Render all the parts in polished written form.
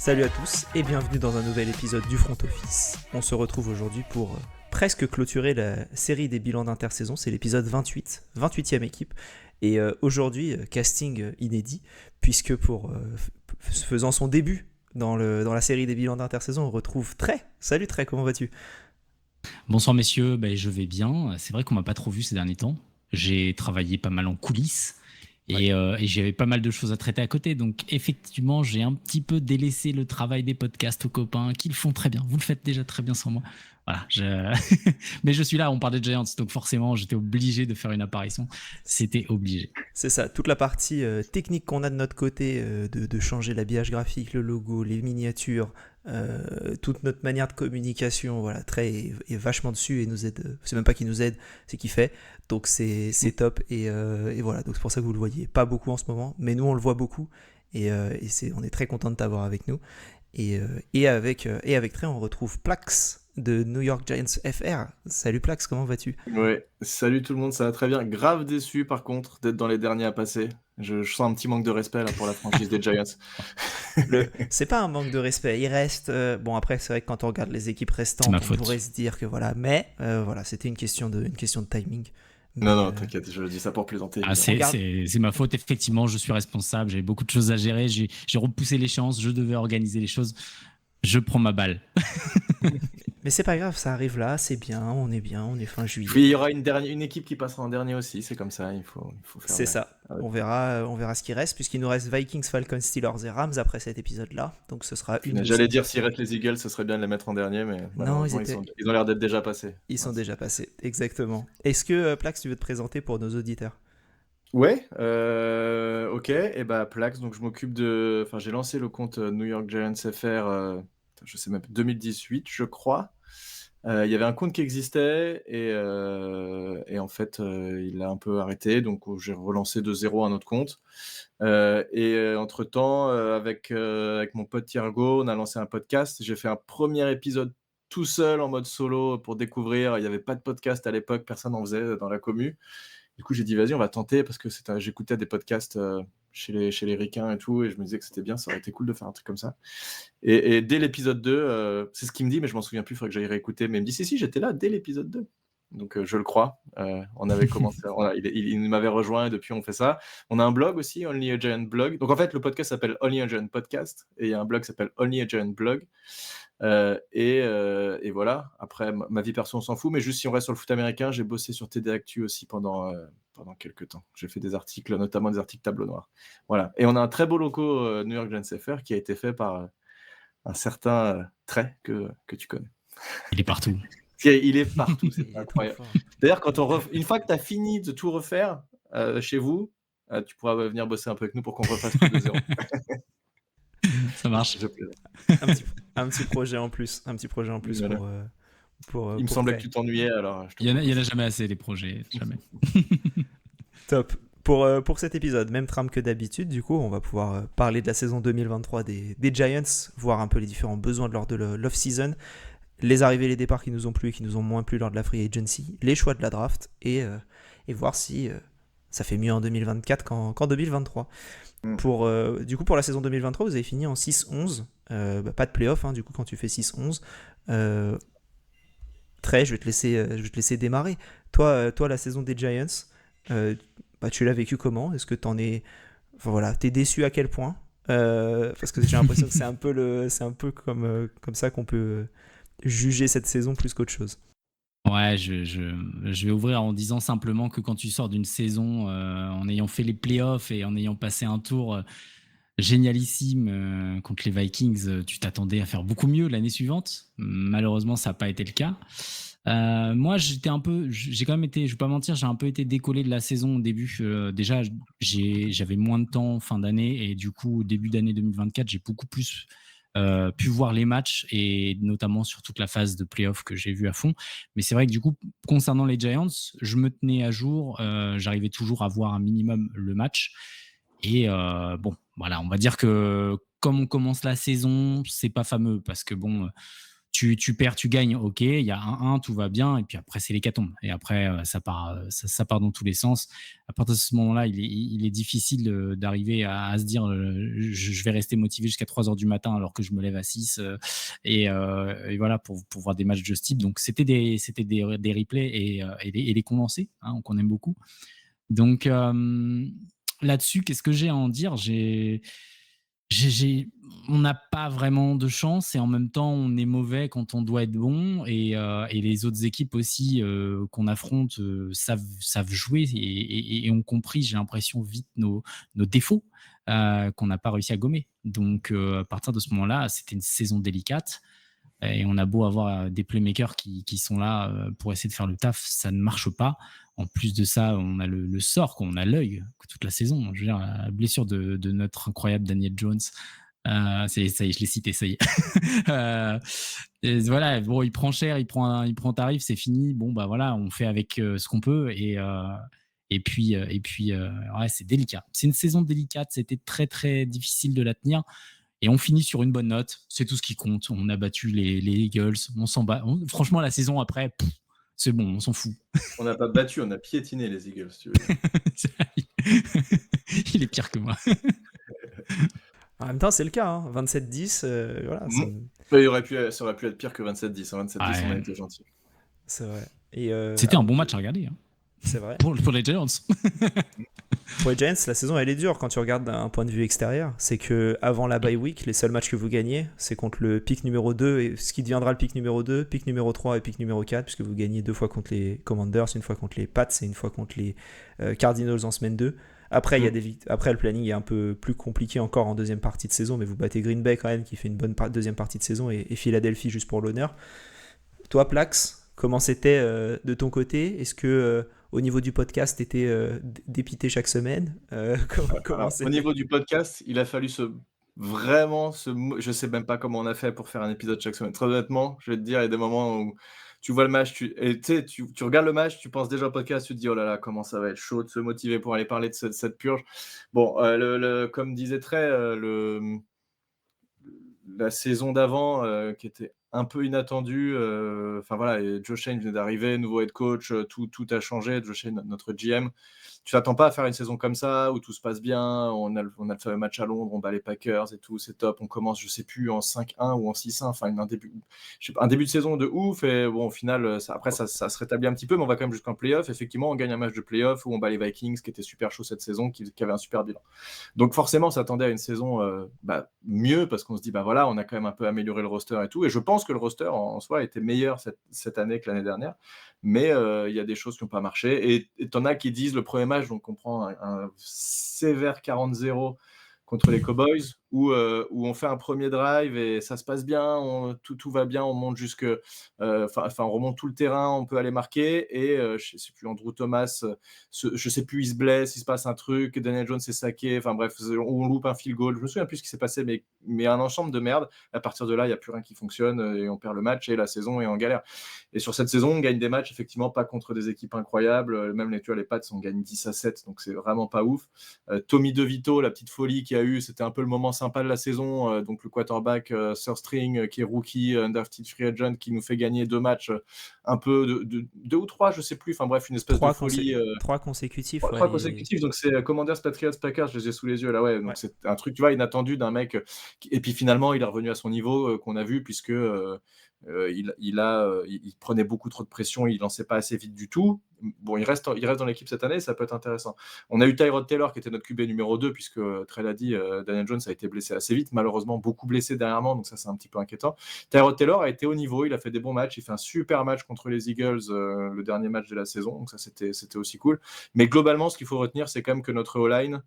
Salut à tous et bienvenue dans un nouvel épisode du Front Office. On se retrouve aujourd'hui pour presque clôturer la série des bilans d'intersaison, c'est l'épisode 28, 28e équipe. Et aujourd'hui, casting inédit, puisque faisant son début dans la série des bilans d'intersaison, on retrouve Trey. Salut Trey, comment vas-tu ? Bonsoir messieurs, je vais bien. C'est vrai qu'on m'a pas trop vu ces derniers temps. J'ai travaillé pas mal en coulisses et j'avais pas mal de choses à traiter à côté. Donc effectivement, j'ai un petit peu délaissé le travail des podcasts aux copains qui le font très bien. Vous le faites déjà très bien sans moi. Voilà, mais je suis là, on parle des Giants, donc forcément j'étais obligé de faire une apparition. C'était obligé. C'est ça, toute la partie technique qu'on a de notre côté, de changer l'habillage graphique, le logo, les miniatures, toute notre manière de communication, voilà, Trey est vachement dessus et nous aide. C'est même pas qu'il nous aide, c'est qu'il fait. Donc c'est top et voilà, donc c'est pour ça que vous le voyez pas beaucoup en ce moment, mais nous on le voit beaucoup et on est très content de t'avoir avec nous. Et avec Trey, on retrouve Plax de New York Giants FR. Salut Plax, comment vas-tu ? Ouais, salut tout le monde, ça va très bien. Grave déçu par contre d'être dans les derniers à passer. Je sens un petit manque de respect là pour la franchise des Giants. C'est pas un manque de respect, il reste... bon après c'est vrai que quand on regarde les équipes restantes, on pourrait se dire que voilà, mais voilà, c'était une question de timing. Non, t'inquiète, je dis ça pour plaisanter. C'est ma faute, effectivement, je suis responsable, j'avais beaucoup de choses à gérer, j'ai repoussé l'échéance, je devais organiser les choses, je prends ma balle. Mais c'est pas grave, ça arrive là, c'est bien, on est fin juillet. Puis il y aura une équipe qui passera en dernier aussi, c'est comme ça, il faut faire... C'est ça, on verra ce qui reste, puisqu'il nous reste Vikings, Falcons, Steelers et Rams après cet épisode-là, donc ce sera une... J'allais dire s'il reste les Eagles, ce serait bien de les mettre en dernier, mais non, ils ont l'air d'être déjà passés. Ils sont déjà passés, exactement. Est-ce que, Plax, tu veux te présenter pour nos auditeurs ? Ouais, ok, et Plax, donc je m'occupe de... Enfin, j'ai lancé le compte New York Giants FR, je sais même, 2018, je crois. Il y avait un compte qui existait et en fait, il a un peu arrêté, donc j'ai relancé de zéro un autre compte. Entre-temps, avec mon pote Thiergo, on a lancé un podcast. J'ai fait un premier épisode tout seul en mode solo pour découvrir. Il n'y avait pas de podcast à l'époque, personne n'en faisait dans la commu. Du coup, j'ai dit, vas-y, on va tenter parce que j'écoutais des podcasts chez les ricains et tout, et je me disais que c'était bien, ça aurait été cool de faire un truc comme ça. Et dès l'épisode 2, c'est ce qu'il me dit, mais je m'en souviens plus, il faudrait que j'aille réécouter. Mais il me dit, si, j'étais là dès l'épisode 2. Donc, je le crois. On avait commencé, il m'avait rejoint et depuis, on fait ça. On a un blog aussi, Only a Giant Blog. Donc, en fait, le podcast s'appelle Only a Giant Podcast et il y a un blog qui s'appelle Only a Giant Blog. Et voilà, après ma vie perso on s'en fout, mais juste si on reste sur le foot américain, j'ai bossé sur TD Actu aussi pendant quelques temps. J'ai fait des articles, notamment des articles tableau noir. Voilà. Et on a un très beau logo New York Giants FR qui a été fait par un certain Trey que tu connais. Il est partout. Il est partout, c'est incroyable. D'ailleurs, une fois que tu as fini de tout refaire chez vous, tu pourras venir bosser un peu avec nous pour qu'on refasse tout de zéro. Ça marche. Un petit projet en plus. Voilà. Il me semblait que tu t'ennuyais, alors... Il y en a jamais assez, les projets. Jamais. Top. Pour cet épisode, même trame que d'habitude, du coup, on va pouvoir parler de la saison 2023 des Giants, voir un peu les différents besoins lors de l'off-season, les arrivées et les départs qui nous ont plu et qui nous ont moins plu lors de la free agency, les choix de la draft, et voir si ça fait mieux en 2024 qu'en 2023. Du coup, pour la saison 2023, vous avez fini en 6-11. Pas de playoff, du coup, quand tu fais 6-11. Trey, je vais te laisser démarrer. Toi, la saison des Giants, tu l'as vécu comment ? Est-ce que t'es déçu à quel point ? Parce que j'ai l'impression que c'est un peu comme ça qu'on peut juger cette saison plus qu'autre chose. Ouais, je vais ouvrir en disant simplement que quand tu sors d'une saison en ayant fait les playoffs et en ayant passé un tour génialissime contre les Vikings, tu t'attendais à faire beaucoup mieux l'année suivante. Malheureusement, ça n'a pas été le cas. Moi, j'ai quand même été, je vais pas mentir, j'ai un peu été décollé de la saison au début. Déjà, j'avais moins de temps fin d'année et du coup, au début d'année 2024, j'ai beaucoup plus pu voir les matchs et notamment sur toute la phase de play-off que j'ai vu à fond. Mais c'est vrai que du coup, concernant les Giants, je me tenais à jour. J'arrivais toujours à voir un minimum le match. Et voilà, on va dire que comme on commence la saison, c'est pas fameux parce que bon, tu perds, tu gagnes, ok, il y a 1-1, tout va bien, et puis après, c'est l'hécatombe. Et après, ça part dans tous les sens. À partir de ce moment-là, il est difficile d'arriver à se dire je vais rester motivé jusqu'à 3 heures du matin alors que je me lève à 6 et voilà, pour voir des matchs de ce type. Donc, c'était des replays et les condensés, hein, qu'on aime beaucoup. Donc, là-dessus, qu'est-ce que j'ai à en dire? On n'a pas vraiment de chance et en même temps, on est mauvais quand on doit être bon et les autres équipes aussi qu'on affronte savent jouer et ont compris, j'ai l'impression, vite nos défauts qu'on n'a pas réussi à gommer. Donc, à partir de ce moment-là, c'était une saison délicate et on a beau avoir des playmakers qui sont là pour essayer de faire le taf, ça ne marche pas. En plus de ça, on a le sort, on a l'œil toute la saison. Je veux dire, la blessure de notre incroyable Daniel Jones. Ça y est, je l'ai cité, ça y est. Voilà, bon, il prend cher, il prend tarif, c'est fini. Bon, bah voilà, on fait avec ce qu'on peut et puis ouais, c'est délicat. C'est une saison délicate, c'était très très difficile de la tenir. Et on finit sur une bonne note, c'est tout ce qui compte. On a battu les Eagles, on s'en bat. Franchement, la saison après, c'est bon, on s'en fout. On n'a pas battu, on a piétiné les Eagles, tu veux. Il est pire que moi. En même temps, c'est le cas, hein. 27-10, voilà. Ça aurait pu être pire que 27-10. 27-10, on a été gentil. C'est vrai. C'était un bon match à regarder. Hein. C'est vrai. Pour les Giants. Pour les Giants, la saison elle est dure quand tu regardes d'un point de vue extérieur. C'est que avant la bye week, les seuls matchs que vous gagnez, c'est contre le pick numéro 2 et ce qui deviendra le pick numéro 2, pick numéro 3 et pick numéro 4, puisque vous gagnez 2 fois contre les Commanders, une fois contre les Pats et une fois contre les Cardinals en semaine 2. Après, Après, le planning est un peu plus compliqué encore en deuxième partie de saison, mais vous battez Green Bay quand même, qui fait une bonne deuxième partie de saison, et Philadelphie juste pour l'honneur. Toi, Plax, comment c'était de ton côté? Est-ce que au niveau du podcast, t'étais dépité chaque semaine? Comment Au niveau du podcast, il a fallu je sais même pas comment on a fait pour faire un épisode chaque semaine. Très honnêtement, je vais te dire, il y a des moments où tu vois le match, tu regardes le match, tu penses déjà au podcast, tu te dis oh là là, comment ça va être chaud de se motiver pour aller parler de cette purge. Bon, comme disait Trey, la saison d'avant qui était un peu inattendue. Enfin voilà, et Joe Schoen venait d'arriver, nouveau head coach, tout a changé. Joe Schoen, notre GM. Tu t'attends pas à faire une saison comme ça où tout se passe bien. On a le fameux match à Londres, on bat les Packers et tout, c'est top. On commence, je sais plus, en 5-1 ou en 6-1. Enfin, un début de saison de ouf. Et bon, au final, après, ça se rétablit un petit peu, mais on va quand même jusqu'en playoff. Effectivement, on gagne un match de playoff où on bat les Vikings, qui était super chaud cette saison, qui avait un super bilan. Donc forcément, on s'attendait à une saison mieux parce qu'on se dit, bah voilà, on a quand même un peu amélioré le roster et tout. Et je pense que le roster en soi était meilleur cette année que l'année dernière. Mais il y a des choses qui n'ont pas marché. Et t'en as qui disent le premier match, donc on prend un sévère 40-0 contre les Cowboys, où on fait un premier drive et ça se passe bien, tout va bien, on monte on remonte tout le terrain, on peut aller marquer, et je sais plus, Andrew Thomas, je sais plus, il se blesse, il se passe un truc, Daniel Jones est saqué, enfin bref, on loupe un field goal, je me souviens plus ce qui s'est passé, mais un ensemble de merde. À partir de là, il n'y a plus rien qui fonctionne et on perd le match et la saison est en galère. Et sur cette saison, on gagne des matchs, effectivement, pas contre des équipes incroyables, même les Pats, on gagne 10-7, donc c'est vraiment pas ouf. Tommy DeVito, la petite folie qu'il y a eu, c'était un peu le moment sympa de la saison, donc le quarterback third string qui est rookie, undrafted free agent, qui nous fait gagner 2 matchs, un peu de 2 ou 3, je sais plus, enfin bref, une espèce de folie. 3 consécutifs. 3 consécutifs, donc c'est Commanders, Patriots, Packers, je les ai sous les yeux là, ouais, donc c'est un truc, tu vois, inattendu d'un mec, et puis finalement il est revenu à son niveau qu'on a vu, puisque il prenait beaucoup trop de pression, il lançait pas assez vite du tout. Bon, il reste dans l'équipe cette année, ça peut être intéressant. On a eu Tyrod Taylor qui était notre QB numéro 2, puisque Trey l'a dit, Daniel Jones a été blessé assez vite, malheureusement beaucoup blessé dernièrement, donc ça c'est un petit peu inquiétant. Tyrod Taylor a été au niveau, il a fait des bons matchs, il fait un super match contre les Eagles, le dernier match de la saison, donc ça c'était aussi cool. Mais globalement, ce qu'il faut retenir, c'est quand même que notre O-line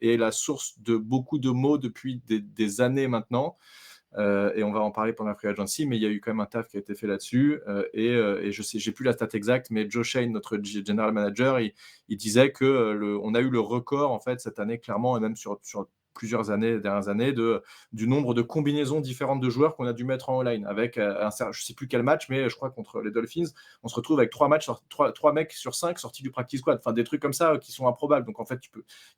est la source de beaucoup de maux depuis des années maintenant. Et on va en parler pendant la free agency, mais il y a eu quand même un taf qui a été fait là-dessus, et je sais, j'ai plus la stat exacte, mais Joe Schoen, notre general manager, il disait que on a eu le record en fait cette année, clairement, et même sur plusieurs dernières années, du nombre de combinaisons différentes de joueurs qu'on a dû mettre en online, avec je sais plus quel match, mais je crois contre les Dolphins, on se retrouve avec 3 mecs sur 5 sortis du practice squad, enfin des trucs comme ça qui sont improbables. Donc en fait,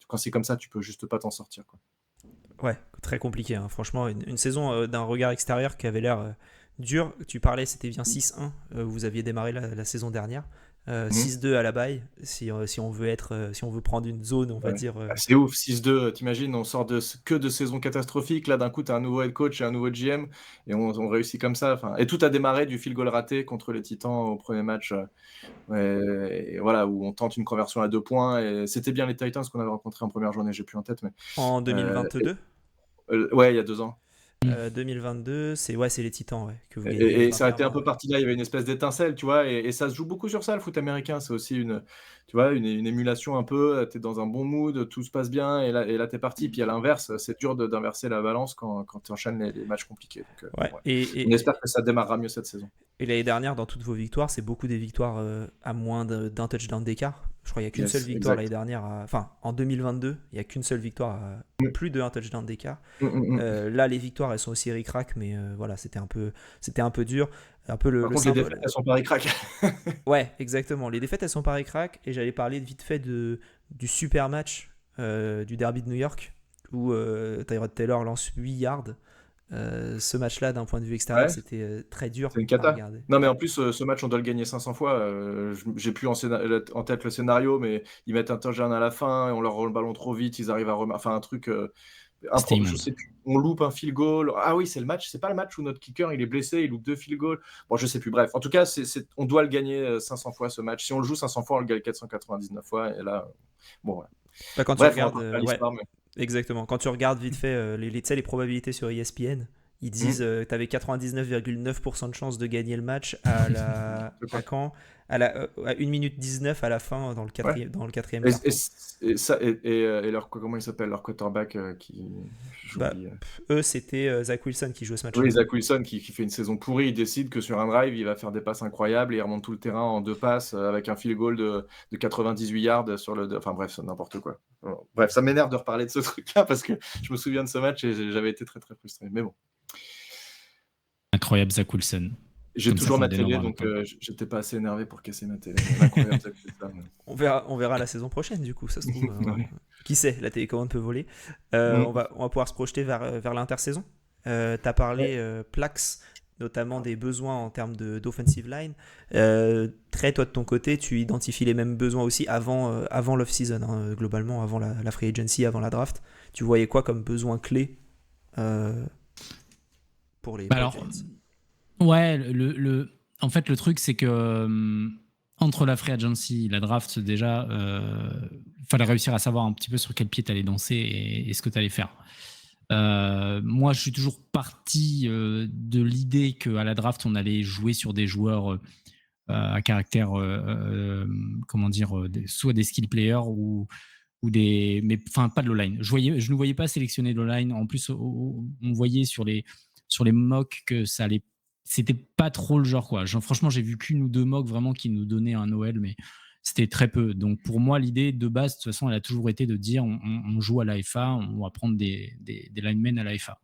quand c'est comme ça, tu peux juste pas t'en sortir, quoi. Ouais, très compliqué, hein. Franchement, une saison d'un regard extérieur qui avait l'air dur. Tu parlais, c'était bien 6-1. Vous aviez démarré la saison dernière. Mhm. 6-2 à la bye. Si on veut si on veut prendre une zone, on va Ouais. dire. Ah, c'est ouf, 6-2, t'imagines, on sort que de saisons catastrophiques. Là, d'un coup, tu as un nouveau head coach et un nouveau GM et on réussit comme ça. Et tout a démarré du field goal raté contre les Titans au premier match. Et voilà, où on tente une conversion à 2 points. Et c'était bien les Titans qu'on avait rencontrés en première journée, j'ai plus en tête. Mais, En euh, 2022. ouais, il y a 2 ans. 2022, c'est les Titans que vous gagnez Et ça a été un 21-20. peu parti là, il y avait une espèce d'étincelle, tu vois, et ça se joue beaucoup sur ça, le foot américain. C'est aussi tu vois, une émulation un peu, tu es dans un bon mood, tout se passe bien, et là tu es parti. Puis à l'inverse, c'est dur d'inverser la balance quand tu enchaînes les matchs compliqués. Donc, Ouais. ouais. On Et, espère que ça démarrera mieux cette saison. Et l'année dernière, dans toutes vos victoires, c'est beaucoup des victoires à moins d'un touchdown d'écart. Je crois qu'il n'y a qu'une seule Yes, victoire l'année exact. dernière. Enfin, en 2022, il n'y a qu'une seule victoire à plus de un touchdown d'écart. Mm, mm, mm. Là, les victoires, elles sont aussi ric-rac, mais voilà, c'était un peu dur. Un peu Par le contre, les défaites, symbole. elles sont pas ric-rac. Ouais, exactement. Les défaites, elles sont pas ric-rac. Et j'allais parler vite fait du super match du Derby de New York, où Tyrod Taylor lance 8 yards. Ce match-là, d'un point de vue extérieur, Ouais. c'était très dur C'est une à cata. regarder. Non, mais Ouais. en plus, ce match, on doit le gagner 500 fois. J'ai plus en tête le scénario, mais ils mettent un touchdown à la fin et on leur rend le ballon trop vite. Ils arrivent à enfin, un truc. C'était Je immonde. sais plus. On loupe un field goal. Ah oui, c'est le match. C'est pas le match où notre kicker il est blessé, il loupe 2 field goals. Bon, je sais plus. Bref, en tout cas, on doit le gagner 500 fois ce match. Si on le joue 500 fois, on le gagne 499 fois. Et là, bon, voilà. Bah, quand tu Bref, on va regardes, pas faire ouais, l'histoire, mais. exactement. Quand tu regardes vite fait tu sais, les probabilités sur ESPN, ils disent Hmm, tu avais 99,9% de chance de gagner le match de à quoi. quand à 1 minute 19 à la fin Ouais. dans le quatrième Et, carton. comment il s'appelle, leur quarterback qui. Bah, J'oublie. eux, c'était Zach Wilson qui jouait ce Oui, match-là. Zach Wilson qui fait une saison pourrie, il décide que sur un drive, il va faire des passes incroyables et il remonte tout le terrain en 2 passes avec un field goal de 98 yards sur le. Enfin bref, c'est n'importe quoi. Bref, ça m'énerve de reparler de ce truc-là parce que je me souviens de ce match et j'avais été très très frustré. Mais bon, Incroyable Zach Wilson. j'ai Comme ça toujours qu'on ma le télé, dénommera donc pas. j'étais pas assez énervé pour casser ma télé. Mais incroyable Zach Wilson. On verra la saison prochaine, du coup, ça se trouve. Ouais. Qui sait, la télécommande peut voler. Mm. On va pouvoir se projeter vers l'intersaison. Tu as Ouais. parlé, Plax, notamment des besoins en termes d'offensive line. Très, toi, de ton côté, tu identifies les mêmes besoins aussi avant l'off-season, hein, globalement, avant la free agency, avant la draft. Tu voyais quoi comme besoin clé euh, pour Bah les alors, Giants? ouais, en fait, le truc, c'est que entre la free agency et la draft, déjà, il fallait réussir à savoir un petit peu sur quel pied tu allais danser et ce que tu allais faire. Moi, je suis toujours parti de l'idée qu'à la draft, on allait jouer sur des joueurs à caractère, comment dire, soit des skill players ou des, mais enfin pas de l'O-line. Je ne voyais pas sélectionner de l'O-line. En plus, on voyait sur les mocks que ça allait, c'était pas trop le genre quoi. Franchement, j'ai vu qu'une ou deux mocks vraiment qui nous donnaient un OL, mais c'était très peu. Donc pour moi, l'idée de base, de toute façon, elle a toujours été de dire on joue à l'AFA, on va prendre des linemen à l'AFA.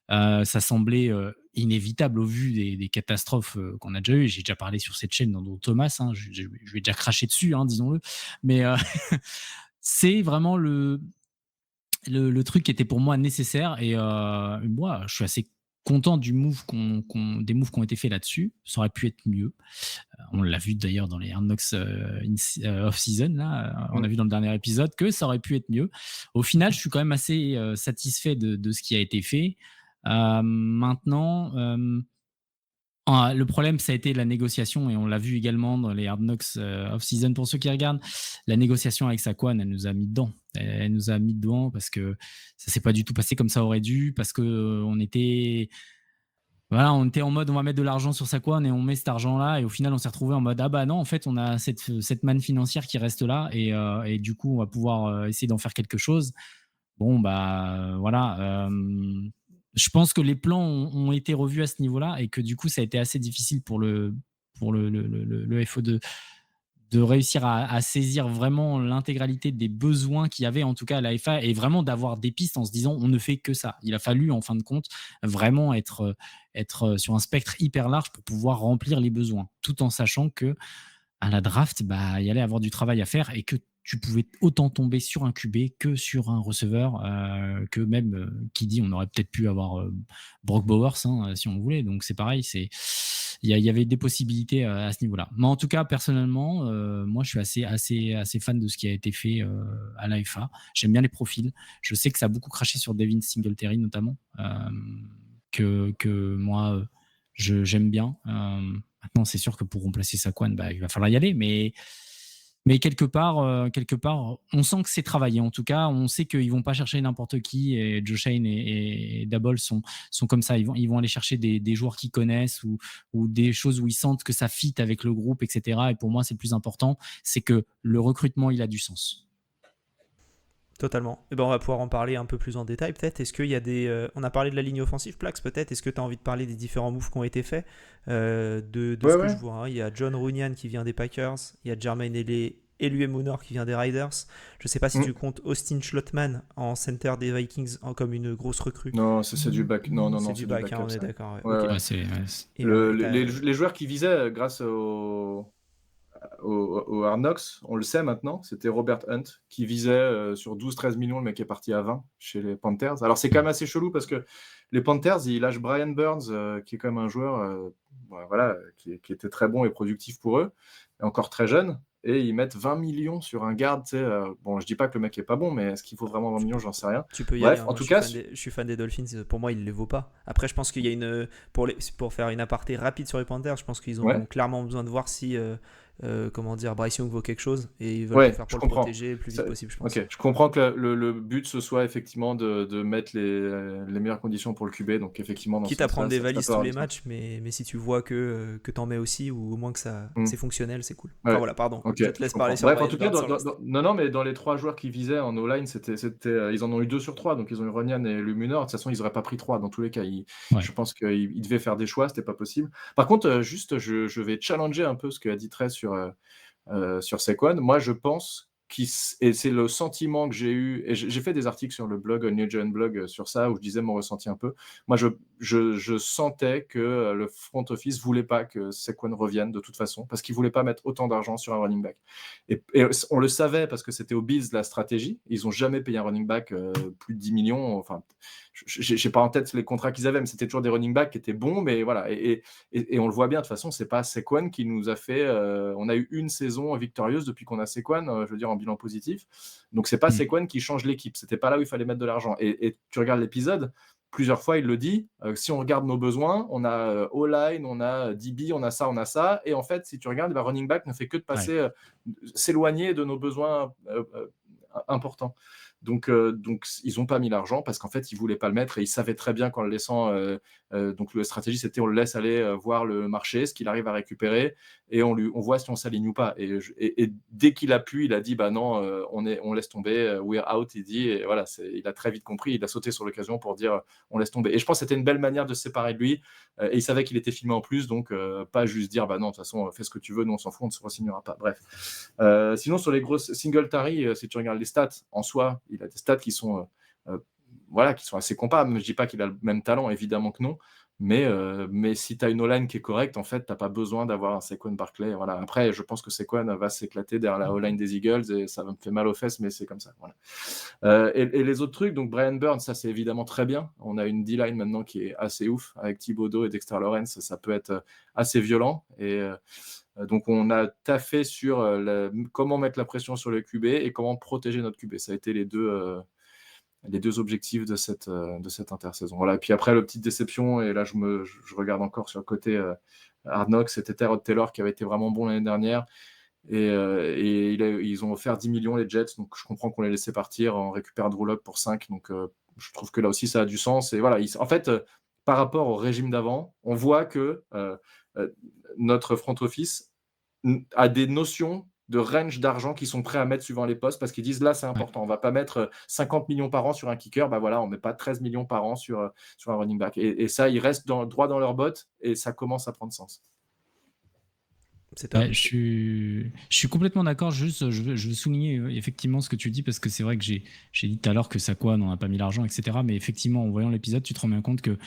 Ça semblait inévitable au vu des catastrophes qu'on a déjà eues. J'ai déjà parlé sur cette chaîne dans Thomas, hein, je vais déjà cracher dessus, hein, disons-le. Mais c'est vraiment le truc qui était pour moi nécessaire. Et moi, je suis assez content des moves qui ont été faits là-dessus. Ça aurait pu être mieux. On l'a vu d'ailleurs dans les Hard Knocks off-season. Là, on a Mm. vu dans le dernier épisode que ça aurait pu être mieux. Au final, je suis quand même assez satisfait de ce qui a été fait. Maintenant, le problème, ça a été la négociation, et on l'a vu également dans les Hard Knocks off-season pour ceux qui regardent. La négociation avec Saquon, elle nous a mis dedans. Elle nous a mis dedans parce que ça s'est pas du tout passé comme ça aurait dû, parce que on était en mode on va mettre de l'argent sur Saquon et on met cet argent-là, et au final on s'est retrouvé en mode ah bah non, en fait on a cette manne financière qui reste là, et du coup on va pouvoir essayer d'en faire quelque chose. Bon, bah voilà. Je pense que les plans ont été revus à ce niveau-là, et que du coup, ça a été assez difficile pour le FO de réussir à saisir vraiment l'intégralité des besoins qu'il y avait, en tout cas à la FA, et vraiment d'avoir des pistes en se disant on ne fait que ça. Il a fallu, en fin de compte, vraiment être sur un spectre hyper large pour pouvoir remplir les besoins, tout en sachant que à la draft, bah, il y allait avoir du travail à faire, et que tu pouvais autant tomber sur un QB que sur un receveur, que même qui dit on aurait peut-être pu avoir Brock Bowers si on voulait. Donc c'est pareil, il y avait des possibilités à ce niveau-là. Mais en tout cas, personnellement, moi je suis assez fan de ce qui a été fait à l'AFA. J'aime bien les profils. Je sais que ça a beaucoup craché sur Devin Singletary notamment, que moi j'aime bien. Maintenant, c'est sûr que pour remplacer Saquon, il va falloir y aller, mais quelque part, on sent que c'est travaillé. En tout cas, on sait qu'ils vont pas chercher n'importe qui. Et Joe Shane et Dabble sont comme ça. Ils vont aller chercher des joueurs qu'ils connaissent ou des choses où ils sentent que ça fit avec le groupe, etc. Et pour moi, c'est le plus important, c'est que le recrutement, il a du sens. Totalement. Et ben on va pouvoir en parler un peu plus en détail peut-être. Est-ce qu'il y a on a parlé de la ligne offensive, Plax peut-être. Est-ce que tu as envie de parler des différents moves qui ont été faits de ce que je vois, hein. Il y a John Runyan qui vient des Packers, il y a Jermaine Eluemunor qui vient des Riders. Je sais pas si tu comptes Austin Schlottmann en center des Vikings comme une grosse recrue. Non, c'est du back. Non, C'est c'est du du back, backup, on est ça. d'accord. Ouais, Ok. ouais. Les joueurs qui visaient grâce au Hard Knocks, on le sait maintenant, c'était Robert Hunt qui visait sur 12-13 millions, le mec est parti à 20 chez les Panthers. Alors c'est quand même assez chelou parce que les Panthers, ils lâchent Brian Burns, qui est quand même un joueur qui était très bon et productif pour eux, et encore très jeune, et ils mettent 20 millions sur un garde. Bon, je dis pas que le mec est pas bon, mais est-ce qu'il faut vraiment 20 millions, j'en sais rien. Tu peux y Bref, aller, en hein. tout cas... Je suis fan des Dolphins, pour moi il ne les vaut pas. Après je pense qu'il y a pour faire une aparté rapide sur les Panthers, je pense qu'ils ont clairement besoin de voir si Bryce Young vaut quelque chose et ils veulent tout faire pour le protéger le plus vite possible, je pense. Ok, je comprends que le but ce soit effectivement de mettre les meilleures conditions pour le QB, donc effectivement dans quitte ce à prendre sens-là, des valises tous les sens. matchs, mais si tu vois que t'en mets aussi ou au moins que c'est fonctionnel, c'est cool. Ouais. Enfin voilà, pardon, Ok, je te laisse parler sur bref, en Brian tout cas, Burns. non, mais dans les 3 joueurs qui visaient en O-line, ils en ont eu 2 sur 3, donc ils ont eu Runyan et Lumunor. De toute façon, ils n'auraient pas pris 3 dans tous les cas. Je pense qu'ils devaient faire des choix, c'était pas possible. Par contre, juste, je vais challenger un peu ce qu'a dit Trey sur Saquon. Moi, je pense et c'est le sentiment que j'ai eu, et j'ai fait des articles sur le blog New Gen Blog sur ça, où je disais mon ressenti un peu. Moi, je sentais que le front office voulait pas que Saquon revienne de toute façon, parce qu'il voulait pas mettre autant d'argent sur un running back. Et on le savait, parce que c'était aux Bills la stratégie. Ils ont jamais payé un running back plus de 10 millions. Enfin, j'ai pas en tête les contrats qu'ils avaient, mais c'était toujours des running backs qui étaient bons, mais voilà. Et on le voit bien, de toute façon, c'est pas Saquon qui nous a fait... on a eu une saison victorieuse depuis qu'on a Saquon, je veux dire, en bilan positif. Donc, c'est pas Saquon qui change l'équipe. C'était pas là où il fallait mettre de l'argent. Et tu regardes l'épisode, plusieurs fois, il le dit, si on regarde nos besoins, on a O-line, on a DB, on a ça. Et en fait, si tu regardes, running back ne fait que de passer, s'éloigner de nos besoins importants. Donc, ils n'ont pas mis l'argent parce qu'en fait, ils ne voulaient pas le mettre et ils savaient très bien qu'en le laissant. Donc, la stratégie, c'était on le laisse aller voir le marché, ce qu'il arrive à récupérer et on voit si on s'aligne ou pas. Et dès qu'il a pu, il a dit bah non, on laisse tomber, we're out. Il dit, et voilà, il a très vite compris, il a sauté sur l'occasion pour dire on laisse tomber. Et je pense que c'était une belle manière de se séparer de lui. Et il savait qu'il était filmé en plus, donc pas juste dire bah non, de toute façon, fais ce que tu veux, nous on s'en fout, on ne se re-signera pas. Bref. Sinon, sur les grosses Singletary, si tu regardes les stats en soi, il a des stats qui sont assez comparables. Je ne dis pas qu'il a le même talent, évidemment que non, mais si tu as une O-line qui est correcte, en fait, tu n'as pas besoin d'avoir un Saquon Barkley. Voilà. Après, je pense que Saquon va s'éclater derrière la O-line des Eagles et ça va me faire mal aux fesses, mais c'est comme ça. Voilà. Et les autres trucs, donc Brian Burns, ça c'est évidemment très bien. On a une D-line maintenant qui est assez ouf avec Thibodeau et Dexter Lawrence, ça peut être assez violent. Et donc on a taffé sur comment mettre la pression sur le QB et comment protéger notre QB. Ça a été les deux objectifs de cette intersaison. Voilà. Et puis après, la petite déception, et là je regarde encore sur le côté Hard Knocks, c'était Tyrod Taylor qui avait été vraiment bon l'année dernière. Et ils ont offert 10 millions les Jets, donc je comprends qu'on les laissé partir, on récupère Drew Lock pour 5, donc je trouve que là aussi ça a du sens. Et voilà, en fait, par rapport au régime d'avant, on voit que notre front office a des notions de range d'argent qui sont prêts à mettre suivant les postes parce qu'ils disent là c'est important, on va pas mettre 50 millions par an sur un kicker, bah voilà, on met pas 13 millions par an sur un running back. Et ça, ils restent droit dans leurs bottes et ça commence à prendre sens. Je suis complètement d'accord. Juste, je veux souligner effectivement ce que tu dis parce que c'est vrai que j'ai dit tout à l'heure que Saquon, on n'a pas mis l'argent, etc. Mais effectivement, en voyant l'épisode, tu te rends bien compte que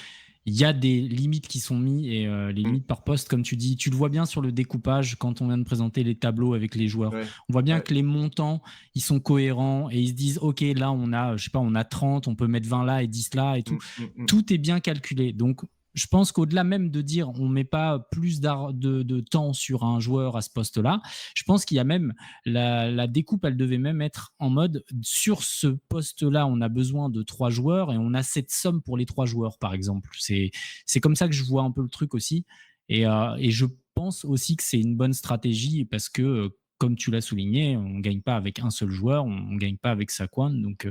il y a des limites qui sont mises et les Mm. limites par poste, comme tu dis, tu le vois bien sur le découpage quand on vient de présenter les tableaux avec les joueurs. Ouais, On voit bien ouais. que les montants, ils sont cohérents et ils se disent, OK, là, on a, je sais pas, on a 30, on peut mettre 20 là et 10 là et tout. Mm. Tout est bien calculé. Donc, je pense qu'au-delà même de dire on met pas plus de temps sur un joueur à ce poste-là, je pense qu'il y a même la découpe, elle devait même être en mode sur ce poste-là, on a besoin de 3 joueurs et on a cette somme pour les 3 joueurs, par exemple. C'est comme ça que je vois un peu le truc aussi. Et je pense aussi que c'est une bonne stratégie parce que, comme tu l'as souligné, on ne gagne pas avec un seul joueur, on ne gagne pas avec Saquon. Donc,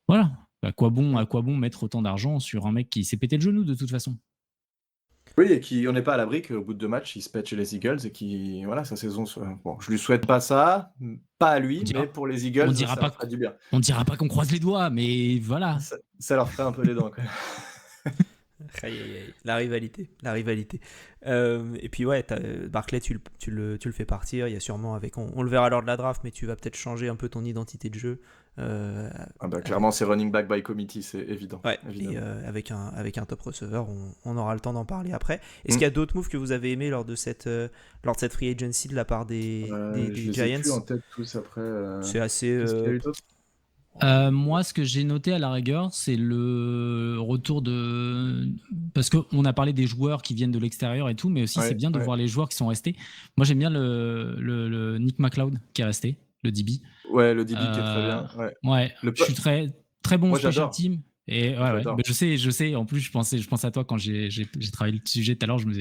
voilà. À quoi bon mettre autant d'argent sur un mec qui s'est pété le genou de toute façon? Oui, et on n'est pas à l'abri qu'au bout de 2 matchs, il se pète chez les Eagles et qui voilà, sa saison soit bon, je lui souhaite pas ça, pas à On lui, mais dira, pour les on Eagles, dira ça leur pas, ferait du bien. on dira pas qu'on croise les doigts, mais voilà. Ça leur ferait un peu les dents, quoi. Aïe, aïe, aïe. La rivalité, la rivalité. Et puis ouais, Barclay, tu le fais partir. Il y a sûrement on le verra lors de la draft, mais tu vas peut-être changer un peu ton identité de jeu. Ah bah, Avec, clairement, c'est running back by committee, c'est évident, ouais, et évidemment. avec un top receiver, on aura le temps d'en parler après. Est-ce Mmh. qu'il y a d'autres moves que vous avez aimés lors de cette free agency de la part Je des les ai Giants? plus en tête tous après, C'est assez. qu'est-ce qu'il y a eu d'autre? Moi, ce que j'ai noté à la rigueur, c'est le retour de. Parce qu'on a parlé des joueurs qui viennent de l'extérieur et tout, mais aussi c'est Ouais, bien de ouais. voir les joueurs qui sont restés. Moi, j'aime bien le Nick McLeod qui est resté, le DB. Ouais, le DB qui est très bien, ouais. Ouais, Le je po suis très, très bon au Moi special j'adore, team. Et ouais, ouais. j'adore. Mais je sais. En plus, je pense à toi quand j'ai travaillé le sujet tout à l'heure. Je me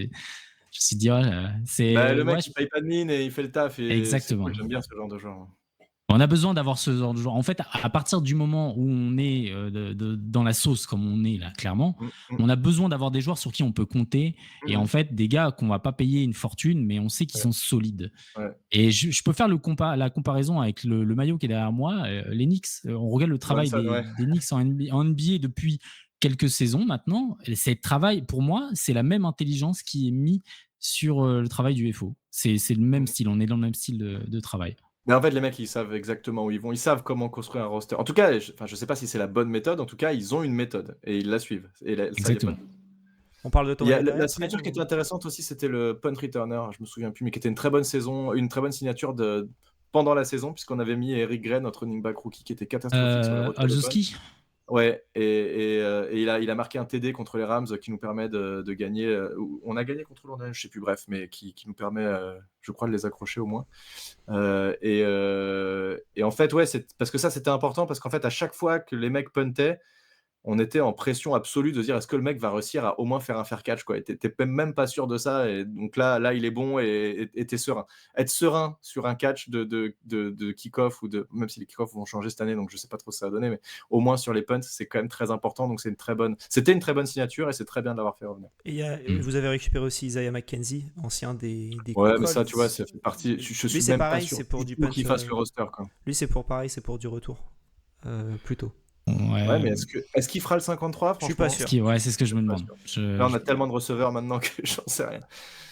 suis dit, ouais, Bah, c'est. le Ouais, mec, il paye pas de mine et il fait le taf et c'est cool, exactement. j'aime bien ce genre de joueur, hein. On a besoin d'avoir ce genre de joueur. En fait, à partir du moment où on est dans la sauce, comme on est là, clairement, Mmh, mmh, on a besoin d'avoir des joueurs sur qui on peut compter. Et en mmh. fait, des gars qu'on va pas payer une fortune, mais on sait qu'ils Ouais, sont solides. ouais. Et je peux faire la comparaison avec le maillot qui est derrière moi, les Knicks. On regarde le travail Brunson, des, ouais. des Knicks en NBA depuis quelques saisons maintenant. Et c'est travail, pour moi, c'est la même intelligence qui est mise sur le travail du FO. C'est le même Mmh. style. On est dans le même style de travail. Mais en fait, les mecs, ils savent exactement où ils vont. Ils savent comment construire un roster. En tout cas, je sais pas si c'est la bonne méthode. En tout cas, ils ont une méthode et ils la suivent. Et ça, il y a pas Exactement. de doute. On parle de ton Il y a maillot la derrière, Fred, signature qui était ou... intéressante aussi, c'était le punt returner. Je me souviens plus, mais qui était une très bonne saison, une très bonne signature pendant la saison, puisqu'on avait mis Eric Gray, notre running back rookie, qui était catastrophique sur les retours de punt. Olszewski. Ouais, et il a marqué un TD contre les Rams qui nous permet de gagner. On a gagné contre London, je sais plus, bref, mais qui nous permet, je crois, de les accrocher au moins. Et en fait, ouais, parce que ça, c'était important, parce qu'en fait, à chaque fois que les mecs puntaient, on était en pression absolue de dire est-ce que le mec va réussir à au moins faire un fair catch, quoi. Et t'es même pas sûr de ça. Et donc là, il est bon et t'es serein. Être serein sur un catch de kick-off même si les kick-off vont changer cette année, donc je sais pas trop ce que ça va donner, mais au moins sur les punts, c'est quand même très important. Donc c'était une très bonne signature et c'est très bien de l'avoir fait revenir. Et vous Mm. avez récupéré aussi Isaiah McKenzie, ancien des Ouais, mais ça, Colts. tu vois, ça fait partie. Je Lui, suis c'est même pas pareil, sûr c'est pour du du tout punt. qu'il fasse le roster, quoi. Lui, c'est pour du retour. Plutôt. Ouais, Ouais. mais est-ce qu'il fera le 53, Je suis pas franchement? sûr. Ouais, c'est ce que je me Pas demande. sûr. Là, on Je- a tellement de receveurs maintenant que j'en sais rien.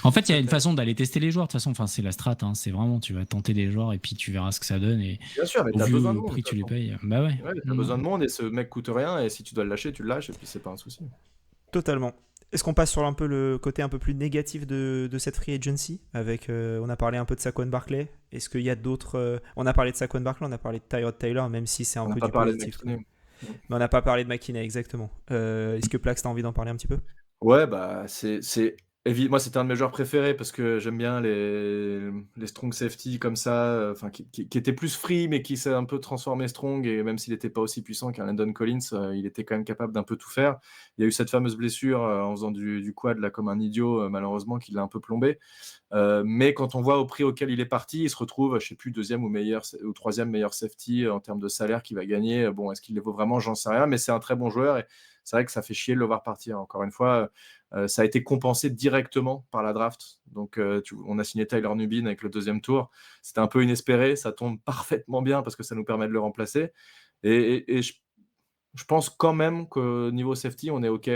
En fait, il y a une façon d'aller tester les joueurs. De toute façon, enfin, c'est la strat. Hein. C'est vraiment, tu vas tenter des joueurs et puis tu verras ce que ça donne. Et Bien sûr, mais au t'as vu besoin de au monde, de prix toute que tu les façon. payes, bah ouais. Ouais, t'as besoin de monde et ce mec coûte rien et si tu dois le lâcher, tu le lâches et puis c'est pas un souci. Totalement. Est-ce qu'on passe sur un peu le côté un peu plus négatif de cette free agency avec, on a parlé un peu de Saquon Barkley. Est-ce qu'il y a d'autres... on a parlé de Saquon Barkley, on a parlé de Tyrod Taylor, même si c'est un On n'a peu pas du parlé de positif. McKinney. Mais on n'a pas parlé de McKinney, exactement. Est-ce que Plax, t'as envie d'en parler un petit peu? Ouais, bah, moi, c'était un de mes joueurs préférés parce que j'aime bien les strong safety comme ça, enfin, qui étaient plus free, mais qui s'est un peu transformé strong. Et même s'il n'était pas aussi puissant qu'un Landon Collins, il était quand même capable d'un peu tout faire. Il y a eu cette fameuse blessure en faisant du quad là, comme un idiot, malheureusement, qui l'a un peu plombé. Mais quand on voit au prix auquel il est parti, il se retrouve, je sais plus, deuxième ou troisième meilleur safety en termes de salaire qu'il va gagner. Bon, est-ce qu'il les vaut vraiment? J'en sais rien, mais c'est un très bon joueur et c'est vrai que ça fait chier de le voir partir. Encore une fois, ça a été compensé directement par la draft. Donc, on a signé Tyler Nubin avec le deuxième tour. C'était un peu inespéré, ça tombe parfaitement bien parce que ça nous permet de le remplacer. Et je pense quand même qu'au niveau safety, on est OK.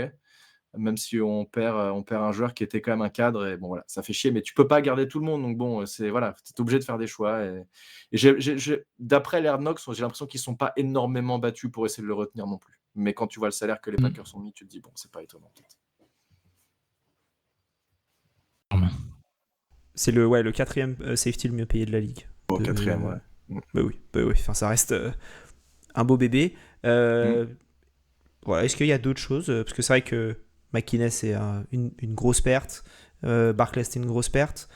Même si on perd un joueur qui était quand même un cadre. Et bon, voilà, ça fait chier, mais tu peux pas garder tout le monde. Donc bon, voilà, tu es obligé de faire des choix. Et d'après l'Hard Knocks, j'ai l'impression qu'ils sont pas énormément battus pour essayer de le retenir non plus. Mais quand tu vois le salaire que les Packers ont mis, tu te dis, bon, c'est pas étonnant, peut-être. C'est le quatrième safety le mieux payé de la ligue. Au quatrième, ouais. Bah oui. Enfin, ça reste un beau bébé. Voilà, est-ce qu'il y a d'autres choses? Parce que c'est vrai que McInnes c'est une grosse perte. Barclay c'était une grosse perte.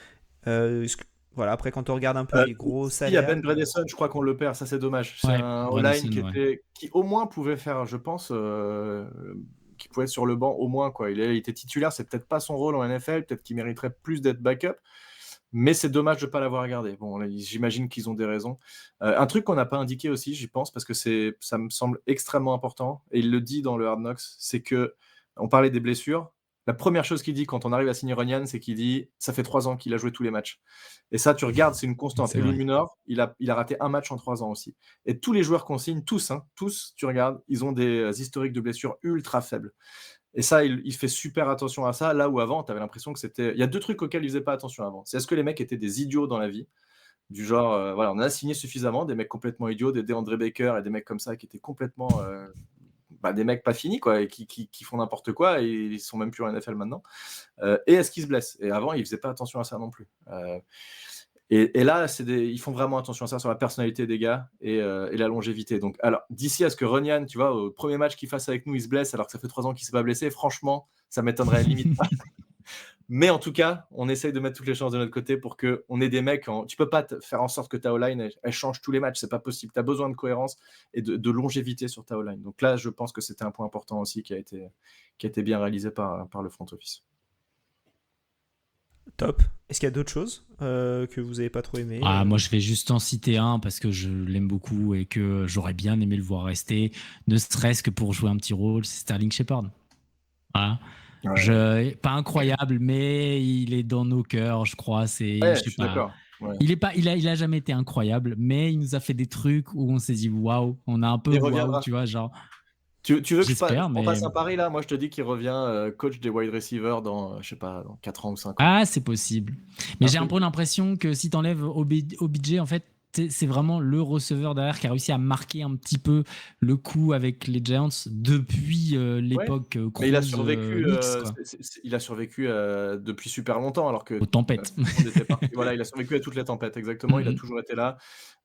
Voilà, après quand on regarde un peu les gros Il y a salaires. Ben Bredesen, je crois qu'on le perd, ça c'est dommage. C'est Ouais, un Bredesen, O-line qui au moins pouvait faire, je pense, qui pouvait être sur le banc au moins, quoi. Il était titulaire, c'est peut-être pas son rôle en NFL, peut-être qu'il mériterait plus d'être backup, mais c'est dommage de ne pas l'avoir gardé. Bon, là, j'imagine qu'ils ont des raisons. Un truc qu'on n'a pas indiqué aussi, j'y pense, parce que ça me semble extrêmement important, et il le dit dans le Hard Knocks, c'est que on parlait des blessures. La première chose qu'il dit quand on arrive à signer Runyan, c'est qu'il dit ça fait 3 ans qu'il a joué tous les matchs. Et ça, tu regardes, c'est une constante. C'est Eli vrai. Munor, il a raté un match en 3 ans aussi. Et tous les joueurs qu'on signe, tous, tu regardes, ils ont des historiques de blessures ultra faibles. Et ça, il fait super attention à ça, là où avant, tu avais l'impression que c'était... Il y a 2 trucs auxquels il faisait pas attention avant. C'est est-ce que les mecs étaient des idiots dans la vie? Du genre, voilà, on a signé suffisamment, des mecs complètement idiots, des DeAndre Baker et des mecs comme ça qui étaient complètement... des mecs pas finis, quoi, et qui font n'importe quoi, et ils sont même plus en NFL maintenant. Et est-ce qu'ils se blessent? Et avant, ils faisaient pas attention à ça non plus. Et là, ils font vraiment attention à ça, sur la personnalité des gars et la longévité. Donc, alors, d'ici à ce que Runyan, tu vois, au premier match qu'il fasse avec nous, il se blesse, alors que ça fait 3 ans qu'il s'est pas blessé, franchement, ça m'étonnerait limite pas. Mais en tout cas, on essaye de mettre toutes les chances de notre côté pour qu'on ait des mecs. Tu peux pas faire en sorte que ta O-line elle change tous les matchs, c'est pas possible. Tu as besoin de cohérence et de longévité sur ta O-line. Donc là, je pense que c'était un point important aussi qui a été bien réalisé par le front office. Top. Est-ce qu'il y a d'autres choses que vous n'avez pas trop aimé? Moi, je vais juste en citer un parce que je l'aime beaucoup et que j'aurais bien aimé le voir rester, ne serait-ce que pour jouer un petit rôle, c'est Sterling Shepard. Voilà. Ouais. Pas incroyable, mais il est dans nos cœurs, je crois. Ouais, je suis d'accord. Ouais. Il a jamais été incroyable, mais il nous a fait des trucs où on s'est dit waouh, on a un peu waouh, tu vois, genre. Tu veux que J'espère, on passe un pari là? Moi, je te dis qu'il revient coach des wide receivers dans, je sais pas, dans 4 ans ou 5 ans. Ah, c'est possible. Mais j'ai un peu l'impression que si t'enlèves OBJ, en fait, c'est vraiment le receveur derrière qui a réussi à marquer un petit peu le coup avec les Giants depuis l'époque Cruz. Mais il a survécu, quoi. Il a survécu depuis super longtemps, alors que aux tempêtes. Voilà, il a survécu à toutes les tempêtes, exactement. Il a toujours été là.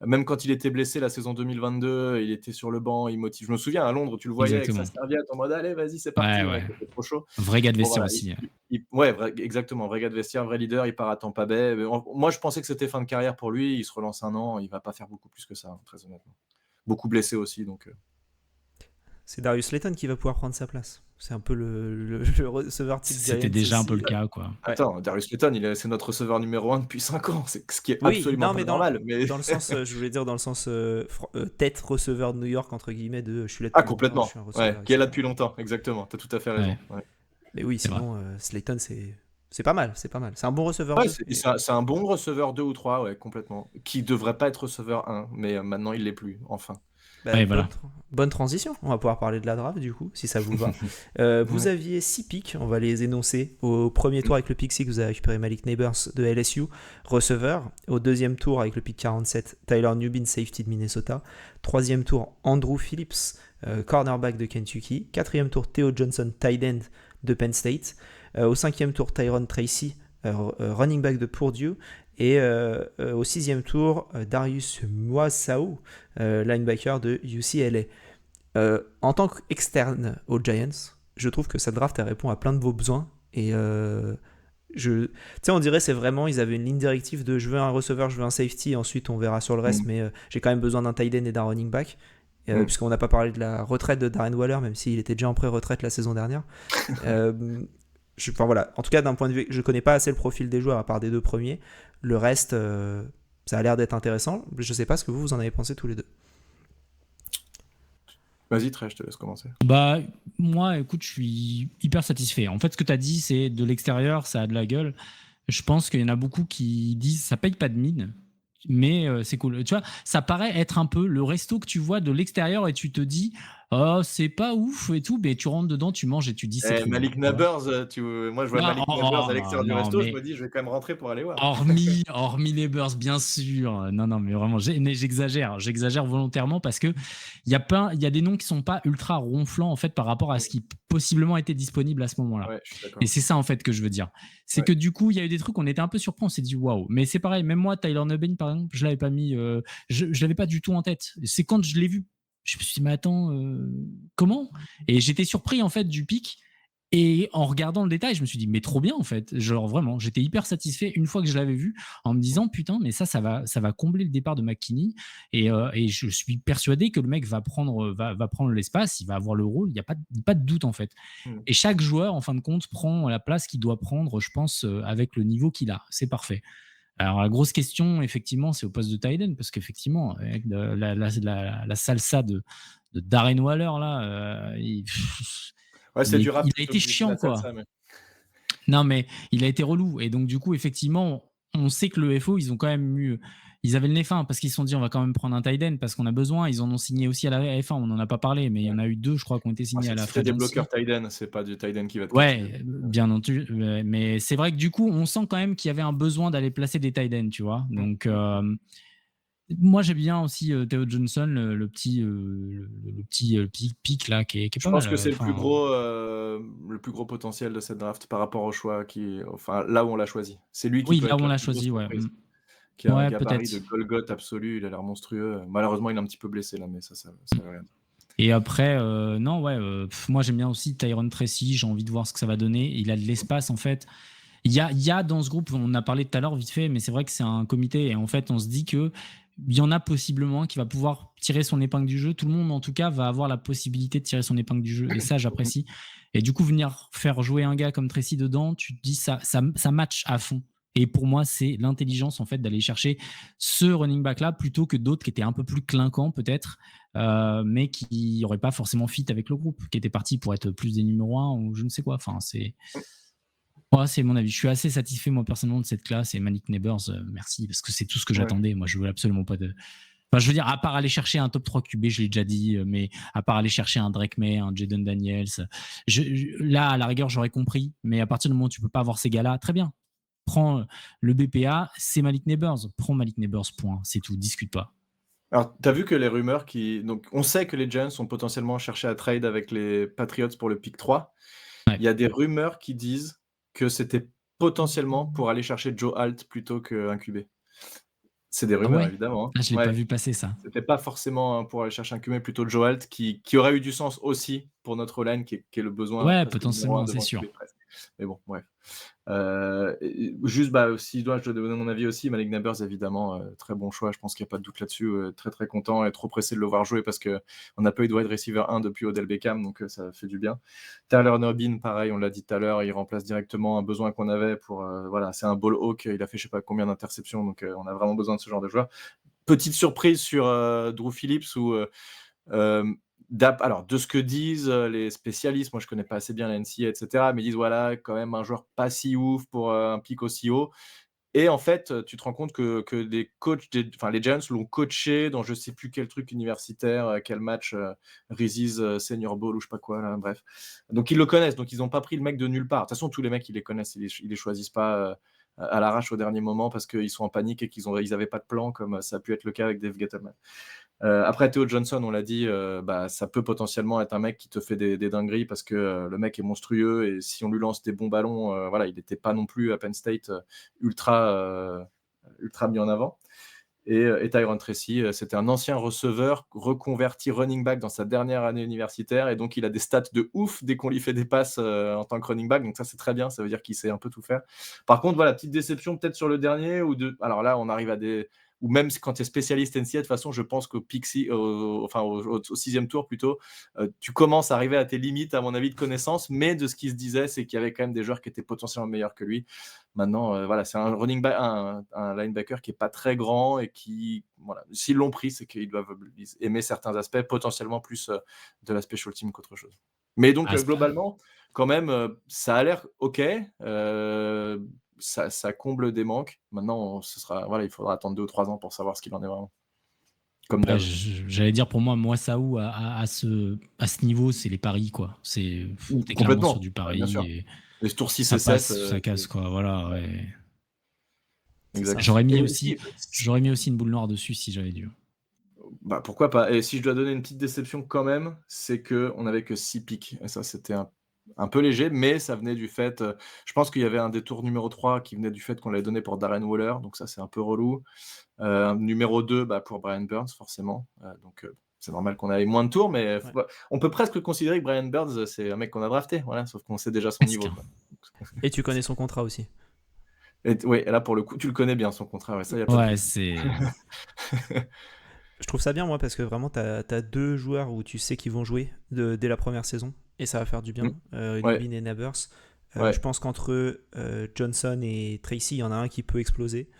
Même quand il était blessé la saison 2022, il était sur le banc, il motive. Je me souviens à Londres, tu le voyais avec sa serviette en mode allez, vas-y, c'est parti. Ouais. C'était trop chaud. Vrai gars de vestiaire aussi. Exactement, vrai gars de vestiaire, vrai leader. Il part à Tampa Bay. Moi, je pensais que c'était fin de carrière pour lui. Il se relance un an, il va pas faire beaucoup plus que ça, très honnêtement. Beaucoup blessé aussi, donc. C'est Darius Slayton qui va pouvoir prendre sa place. C'est un peu le receveur type Giants. C'était déjà aussi. un peu le cas, quoi. Attends, Darius Slayton, c'est notre receveur numéro 1 depuis 5 ans. C'est ce qui est absolument pas normal. Mais... dans le sens, je voulais dire dans le sens tête receveur de New York, entre guillemets, je suis là depuis complètement. longtemps, je suis un receveur, qui est là depuis longtemps, exactement. Tu as tout à fait raison. Ouais. Mais oui, sinon, Slayton, c'est pas mal. C'est un bon receveur 2. C'est un bon receveur 2 ou 3, ouais, complètement. Qui devrait pas être receveur 1, mais maintenant il l'est plus, enfin. Bonne transition, on va pouvoir parler de la draft du coup, si ça vous va. Vous aviez 6 picks, on va les énoncer. Au premier tour avec le pick 6, vous avez récupéré Malik Neighbors de LSU, receveur. Au deuxième tour avec le pick 47, Tyler Nubin, safety de Minnesota. Troisième tour, Andrew Phillips, cornerback de Kentucky. Quatrième tour, Theo Johnson, tight end de Penn State. Au cinquième tour, Tyron Tracy, running back de Purdue. Et au sixième tour, Darius Muasau, linebacker de UCLA. En tant qu'externe aux Giants, je trouve que cette draft elle répond à plein de vos besoins. Et on dirait c'est vraiment, ils avaient une ligne directive de je veux un receveur, je veux un safety, ensuite on verra sur le reste, mais j'ai quand même besoin d'un tight end et d'un running back. Puisqu'on n'a pas parlé de la retraite de Darren Waller, même s'il était déjà en pré-retraite la saison dernière. En tout cas, d'un point de vue, je connais pas assez le profil des joueurs à part des 2 premiers. Le reste, ça a l'air d'être intéressant. Je sais pas ce que vous en avez pensé tous les deux. Vas-y, Trey, je te laisse commencer. Moi, écoute, je suis hyper satisfait. En fait, ce que tu as dit, c'est de l'extérieur, ça a de la gueule. Je pense qu'il y en a beaucoup qui disent ça paye pas de mine. Mais c'est cool. Tu vois, ça paraît être un peu le resto que tu vois de l'extérieur et tu te dis «Oh, c'est pas ouf et tout», mais tu rentres dedans, tu manges et tu dis: «C'est trop bon», Malik tu vois? Nabers, moi je vois Non, Malik oh Nabers à oh, l'extérieur du non, resto, je mais me dis: «Je vais quand même rentrer pour aller voir». hormis Neighbours, bien sûr. Non, non, mais vraiment, mais j'exagère volontairement parce que il y a des noms qui sont pas ultra ronflants en fait par rapport à ce Mmh. qui possiblement était disponible à ce moment-là. Ouais, je suis Et d'accord. c'est ça en fait que je veux dire. C'est Ouais. que du coup, il y a eu des trucs, on était un peu surpris, on s'est dit waouh. Mais c'est pareil, même moi, Tyler Nubbin par exemple, je l'avais pas mis, je l'avais pas du tout en tête. C'est quand je l'ai vu, je me suis dit mais attends, comment? Et j'étais surpris en fait du pic. Et en regardant le détail, je me suis dit, mais trop bien en fait. Genre vraiment, j'étais hyper satisfait une fois que je l'avais vu en me disant, putain, mais ça va combler le départ de McKinney. Et je suis persuadé que le mec va prendre l'espace, il va avoir le rôle, il n'y a pas de doute en fait. Mmh. Et chaque joueur, en fin de compte, prend la place qu'il doit prendre, je pense, avec le niveau qu'il a. C'est parfait. Alors la grosse question, effectivement, c'est au poste de Tyden, parce qu'effectivement, avec la salsa de Darren Waller, là, Ouais, c'est du rap il a plutôt été que de chiant, la quoi. salsa, mais Non, mais il a été relou. Et donc, du coup, effectivement, on sait que le FO, ils ont quand même eu. Ils avaient le nez fin parce qu'ils se sont dit on va quand même prendre un tight end parce qu'on a besoin. Ils en ont signé aussi à la F1, on n'en a pas parlé, mais il y ouais. en a eu deux, je crois, qui ont été Ouais, signés à la c'était Free des bloqueurs Agency. tight end, c'est pas du tight end qui va te catcher. Ouais, bien entendu. Mais c'est vrai que du coup, on sent quand même qu'il y avait un besoin d'aller placer des tight ends, tu vois. Mmh, Donc, mmh, mmh. moi, j'aime bien aussi Theo Johnson, le petit, le petit pic là, qui est Je pas mal. pense que c'est Enfin, le plus gros potentiel de cette draft par rapport au choix enfin, là où on l'a choisi. C'est lui qui oui, peut là être où on la l'a plus grosse choisi, ouais. surprise, qui a un Ouais, gabarit de peut-être. Golgoth absolu, il a l'air monstrueux. Malheureusement, il est un petit peu blessé là, mais ça veut rien dire. Et après, non, ouais, moi j'aime bien aussi Tyron Tracy, j'ai envie de voir ce que ça va donner. Il a de l'espace en fait. Il y a dans ce groupe, on en a parlé tout à l'heure vite fait, mais c'est vrai que c'est un comité et en fait on se dit que il y en a possiblement qui va pouvoir tirer son épingle du jeu. Tout le monde en tout cas va avoir la possibilité de tirer son épingle du jeu et ça Mmh. j'apprécie. Et du coup venir faire jouer un gars comme Tracy dedans, tu te dis ça match à fond. Et pour moi, c'est l'intelligence en fait d'aller chercher ce running back là plutôt que d'autres qui étaient un peu plus clinquants peut-être, mais qui n'auraient pas forcément fit avec le groupe, qui étaient partis pour être plus des numéros 1 ou je ne sais quoi. Enfin, c'est mon avis. Je suis assez satisfait, moi, personnellement, de cette classe. Et Malik Neighbors, merci, parce que c'est tout ce que Ouais. j'attendais. Moi, je veux absolument pas de. Enfin, je veux dire, à part aller chercher un top 3 QB, je l'ai déjà dit, mais à part aller chercher un Drake May, un Jaden Daniels, là, à la rigueur, j'aurais compris. Mais à partir du moment où tu peux pas avoir ces gars-là, très bien. Prends le BPA, c'est Malik Neighbors. Prends Malik Neighbors, point. C'est tout, discute pas. Alors, tu as vu que les rumeurs donc on sait que les Giants ont potentiellement cherché à trade avec les Patriots pour le pick 3. Ouais. Il y a des rumeurs qui disent que c'était potentiellement pour aller chercher Joe Alt plutôt qu'un QB. C'est des Ah rumeurs ouais? évidemment, hein. Ah, je l'ai pas Ouais, vu passer ça. c'était pas forcément, pour aller chercher un QB, plutôt Joe Alt qui aurait eu du sens aussi pour notre line qui est le besoin Ouais, presque numéro 1 potentiellement, c'est devant sûr. QB presque. Mais bon, bref. Juste, si je dois donner mon avis aussi, Malik Nabers évidemment, très bon choix. Je pense qu'il y a pas de doute là-dessus, très, très content et trop pressé de le voir jouer parce qu'on n'a pas eu de wide receiver 1 depuis Odell Beckham, donc ça fait du bien. Tyler Nubbin, pareil, on l'a dit tout à l'heure, il remplace directement un besoin qu'on avait pour, voilà, c'est un ball hawk, il a fait je sais pas combien d'interceptions, donc on a vraiment besoin de ce genre de joueur. Petite surprise sur, Drew Phillips où, hem, alors de ce que disent, les spécialistes, moi je connais pas assez bien la NCAA et cetera, mais ils disent: «Voilà, quand même un joueur pas si ouf pour, un pic aussi haut». Et en fait, tu te rends compte que les coachs les Giants l'ont coaché dans je sais plus quel truc universitaire, quel match, Reese's, Senior Bowl ou je sais pas quoi là, bref. Donc ils le connaissent, donc ils ont pas pris le mec de nulle part. De toute façon, tous les mecs, ils les connaissent, ils les choisissent pas, à l'arrache au dernier moment parce qu'ils sont en panique et ils avaient pas de plan comme, ça a pu être le cas avec Dave Gettleman. Après Theo Johnson, on l'a dit, ça peut potentiellement être un mec qui te fait des dingueries parce que, le mec est monstrueux et si on lui lance des bons ballons, voilà, il n'était pas non plus à Penn State, ultra, ultra mis en avant. Et Tyron Tracy, c'était un ancien receveur reconverti running back dans sa dernière année universitaire et donc il a des stats de ouf dès qu'on lui fait des passes, en tant que running back, donc ça, c'est très bien, ça veut dire qu'il sait un peu tout faire. Par contre, voilà, petite déception peut-être sur le dernier alors là, on arrive à des ou même quand tu es spécialiste NCAA, de toute façon, je pense qu'au pick enfin au 6e tour plutôt, tu commences à arriver à tes limites, à mon avis, de connaissances, mais de ce qui se disait, c'est qu'il y avait quand même des joueurs qui étaient potentiellement meilleurs que lui. Maintenant, voilà, c'est un running back, un linebacker qui est pas très grand et qui, voilà, s'ils l'ont pris, c'est qu'ils doivent aimer certains aspects, potentiellement plus, de la special team qu'autre chose. Mais donc, Ah, globalement, quand même, ça a l'air OK, ça comble des manques. Maintenant, voilà, il faudra attendre 2 ou 3 ans pour savoir ce qu'il en est vraiment. comme Ouais, d'hab. j'allais dire pour moi Saou à ce niveau, c'est les paris quoi. T'es clairement sur Complètement, du ouais, bien pari sûr. et Les tours 6 ça et 7, passe, ça casse quoi. Voilà, ouais, ouais. C'est ça. exact. J'aurais mis Et aussi, si, j'aurais mis aussi une boule noire dessus si j'avais dû. bah, pourquoi pas? Et si je dois donner une petite déception quand même, c'est qu'on n'avait que 6 pics et ça, c'était un peu léger, mais ça venait du fait, je pense qu'il y avait un détour numéro 3 qui venait du fait qu'on l'avait donné pour Darren Waller, donc ça, c'est un peu relou. Un numéro 2, bah, pour Brian Burns forcément, donc c'est normal qu'on ait moins de tours, mais Ouais. bah, on peut presque considérer que Brian Burns, c'est un mec qu'on a drafté, voilà, sauf qu'on sait déjà son Presque. niveau, quoi. Et tu connais son contrat aussi. Et oui, là, pour le coup, tu le connais bien son contrat, ouais, ça, il y a pas de Ouais, doute. c'est. Je trouve ça bien, moi, parce que vraiment, t'as deux joueurs où tu sais qu'ils vont jouer dès la première saison, et ça va faire du Mmh. bien. Ouais, Nubin et Neighbors. Je ouais. pense qu'entre Johnson et Tracy, il y en a un qui peut exploser,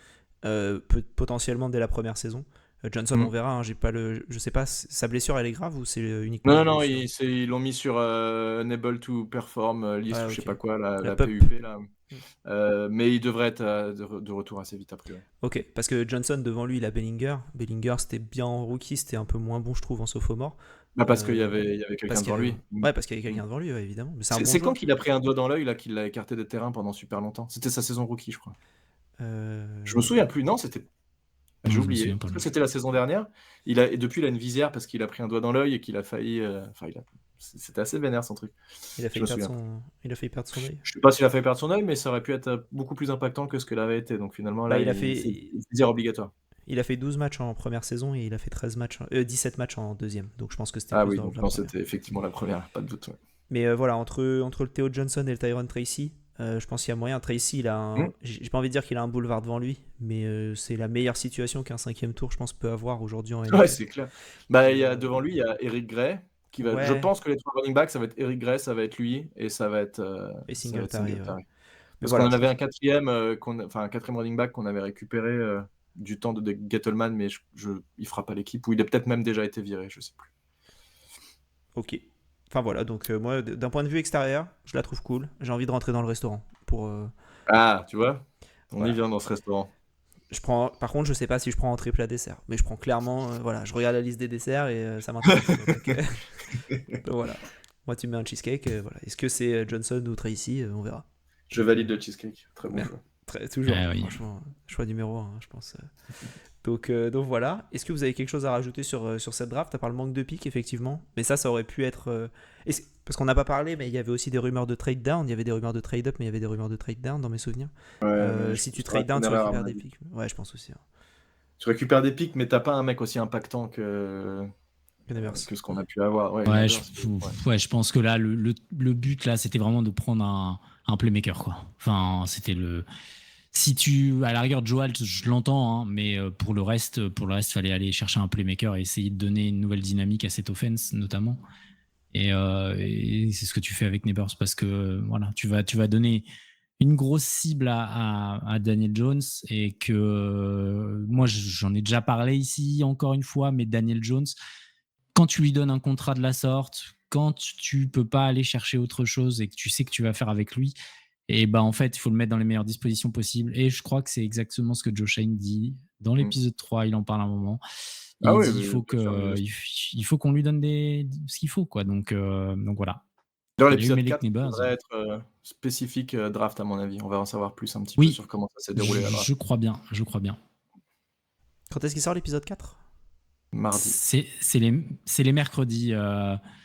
potentiellement dès la première saison. Johnson, on Mmh. verra. J'ai pas je sais pas, sa blessure, elle est grave ou c'est uniquement Non, une non, non, blessure? ils l'ont mis sur Unable to Perform list Ouais, ou je sais ok. pas quoi, la, La la pup. PUP là. Mm. Mais il devrait être de retour assez vite après. Ouais. Ok, parce que Johnson, devant lui, il a Bellinger. Bellinger, c'était bien en rookie, c'était un peu moins bon, je trouve, en sophomore. Bah parce qu'il y Euh, avait, il y avait parce quelqu'un qu'il y devant avait... lui. Ouais, parce qu'il y avait Mm. quelqu'un devant lui, ouais, évidemment. Mais c'est un C'est bon c'est quand joueur. qu'il a pris un doigt dans l'œil là, qu'il l'a écarté des terrains pendant super longtemps? C'était sa saison rookie, je crois. Je me Euh, souviens plus. Non, c'était. J'ai Non, je me oublié. souviens pas. Parce que c'était la saison dernière. Et depuis, il a une visière parce qu'il a pris un doigt dans l'œil et qu'il a failli. Enfin, c'était assez vénère son truc. Il a Je failli me perdre souviens plus. son œil. Je sais pas s'il a failli perdre son œil, mais ça aurait pu être beaucoup plus impactant que ce que l'avait été. Donc finalement, Bah, là, c'est une visière obligatoire. il a fait 12 matchs en première saison et il a fait 17 matchs en deuxième. Donc je pense que c'était Ah plus oui, dans donc la non, première. c'était effectivement la première, pas de doute. Ouais. Mais voilà, entre le Theo Johnson et le Tyron Tracy, je pense qu'il y a moyen. Tracy, Hmm. j'ai pas envie de dire qu'il a un boulevard devant lui, mais c'est la meilleure situation qu'un cinquième tour, je pense, peut avoir aujourd'hui en Ouais, NFL. c'est clair. Bah, Et devant lui, il y a Eric Gray qui va. Je ouais, pense que les trois running backs, ça va être Eric Gray, ça va être lui, et et ça va être Singletary, ouais. Singletary. Mais Parce qu'on voilà, en avait un quatrième, enfin un quatrième running back qu'on avait récupéré du temps de Gettleman, mais il fera pas l'équipe, ou il a peut-être même déjà été viré, je sais plus. ok. Enfin voilà, donc moi, d'un point de vue extérieur, je la trouve cool. J'ai envie de rentrer dans le restaurant. Ah, tu vois, on y Voilà. vient dans ce restaurant. Par contre, je sais pas si je prends entrée plat dessert, mais je prends clairement, voilà, je regarde la liste des desserts et ça m'intéresse. Donc, voilà. Moi, tu me mets un cheesecake, voilà. Est-ce que c'est Johnson ou Tracy, on verra. Je valide le cheesecake, très bon Mais, choix. toujours, Ah oui. franchement, choix numéro 1, je pense. Donc voilà. Est-ce que vous avez quelque chose à rajouter sur cette draft, à part le manque de pick, effectivement? Mais ça aurait pu être. Parce qu'on n'a pas parlé, mais il y avait aussi des rumeurs de trade down. Il y avait des rumeurs de trade up, mais il y avait des rumeurs de trade down dans mes souvenirs. Ouais, mais Si tu ça aurait trade été down, une tu erreur à récupères mon des avis. picks. Ouais, je pense aussi. Hein. Tu récupères des pics, mais t'as pas un mec aussi impactant Nevers. que ce qu'on a pu avoir. Ouais, Ouais, Nevers, ouais. je pense que là, le but, là, c'était vraiment de prendre un playmaker, quoi. Enfin, c'était le. Si tu. À la rigueur, Joe Alt, je l'entends, hein, mais pour le reste, fallait aller chercher un playmaker et essayer de donner une nouvelle dynamique à cette offense, notamment. Et c'est ce que tu fais avec Neighbors parce que voilà, tu vas donner une grosse cible à Daniel Jones et que moi j'en ai déjà parlé ici encore une fois, mais Daniel Jones, quand tu lui donnes un contrat de la sorte, quand tu peux pas aller chercher autre chose et que tu sais que tu vas faire avec lui, et ben en fait il faut le mettre dans les meilleures dispositions possibles. Et je crois que c'est exactement ce que Joe Shane dit dans Mm. l'épisode 3, il en parle un moment. Ah Il oui, dit bien sûr, il faut qu'on lui donne ce qu'il faut, quoi. Donc voilà. D'ailleurs, Il a eu l'épisode Melek 4 Neighbors. devrait être spécifique draft, à mon avis. On va en savoir plus un petit peu Oui, sur comment ça s'est déroulé la draft. je crois bien. Quand est-ce qu'il sort l'épisode 4? Mardi. C'est les mercredis.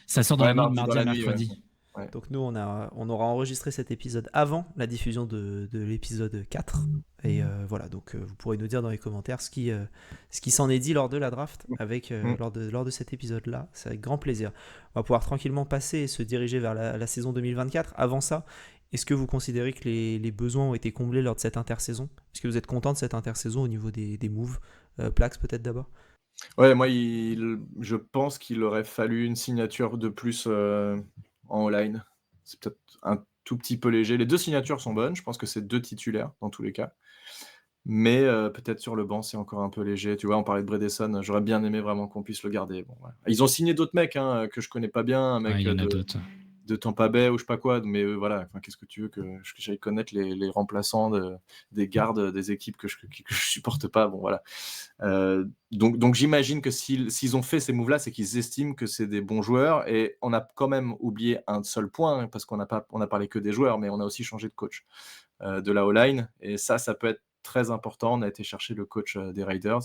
Ça sort dans Ouais, la nuit de mardi dans mardi à la nuit, ouais. mercredi. Ouais. Donc nous, on aura enregistré cet épisode avant la diffusion de l'épisode 4. Et voilà, donc vous pourrez nous dire dans les commentaires ce qui s'en est dit lors de la draft avec, lors de cet épisode-là. C'est avec grand plaisir. On va pouvoir tranquillement passer et se diriger vers la saison 2024. Avant ça, est-ce que vous considérez que les besoins ont été comblés lors de cette intersaison? Est-ce que vous êtes content de cette intersaison au niveau des moves? Plax peut-être d'abord? Ouais, moi, je pense qu'il aurait fallu une signature de plus en all-line. C'est peut-être un tout petit peu léger. Les deux signatures sont bonnes. Je pense que c'est deux titulaires dans tous les cas. Mais peut-être sur le banc, c'est encore un peu léger. Tu vois, on parlait de Bredesen. J'aurais bien aimé vraiment qu'on puisse le garder. Bon, voilà. Ils ont signé d'autres mecs que je connais pas bien. Un mec Il y en a d'autres. de Tampa Bay ou je sais pas quoi, mais voilà, enfin, qu'est-ce que tu veux que j'aille connaître les remplaçants des gardes des équipes que je supporte pas, bon voilà. Donc j'imagine que s'ils ont fait ces moves-là, c'est qu'ils estiment que c'est des bons joueurs, et on a quand même oublié un seul point, parce qu'on a parlé que des joueurs, mais on a aussi changé de coach de la O-line, et ça peut être très important. On a été chercher le coach des Raiders,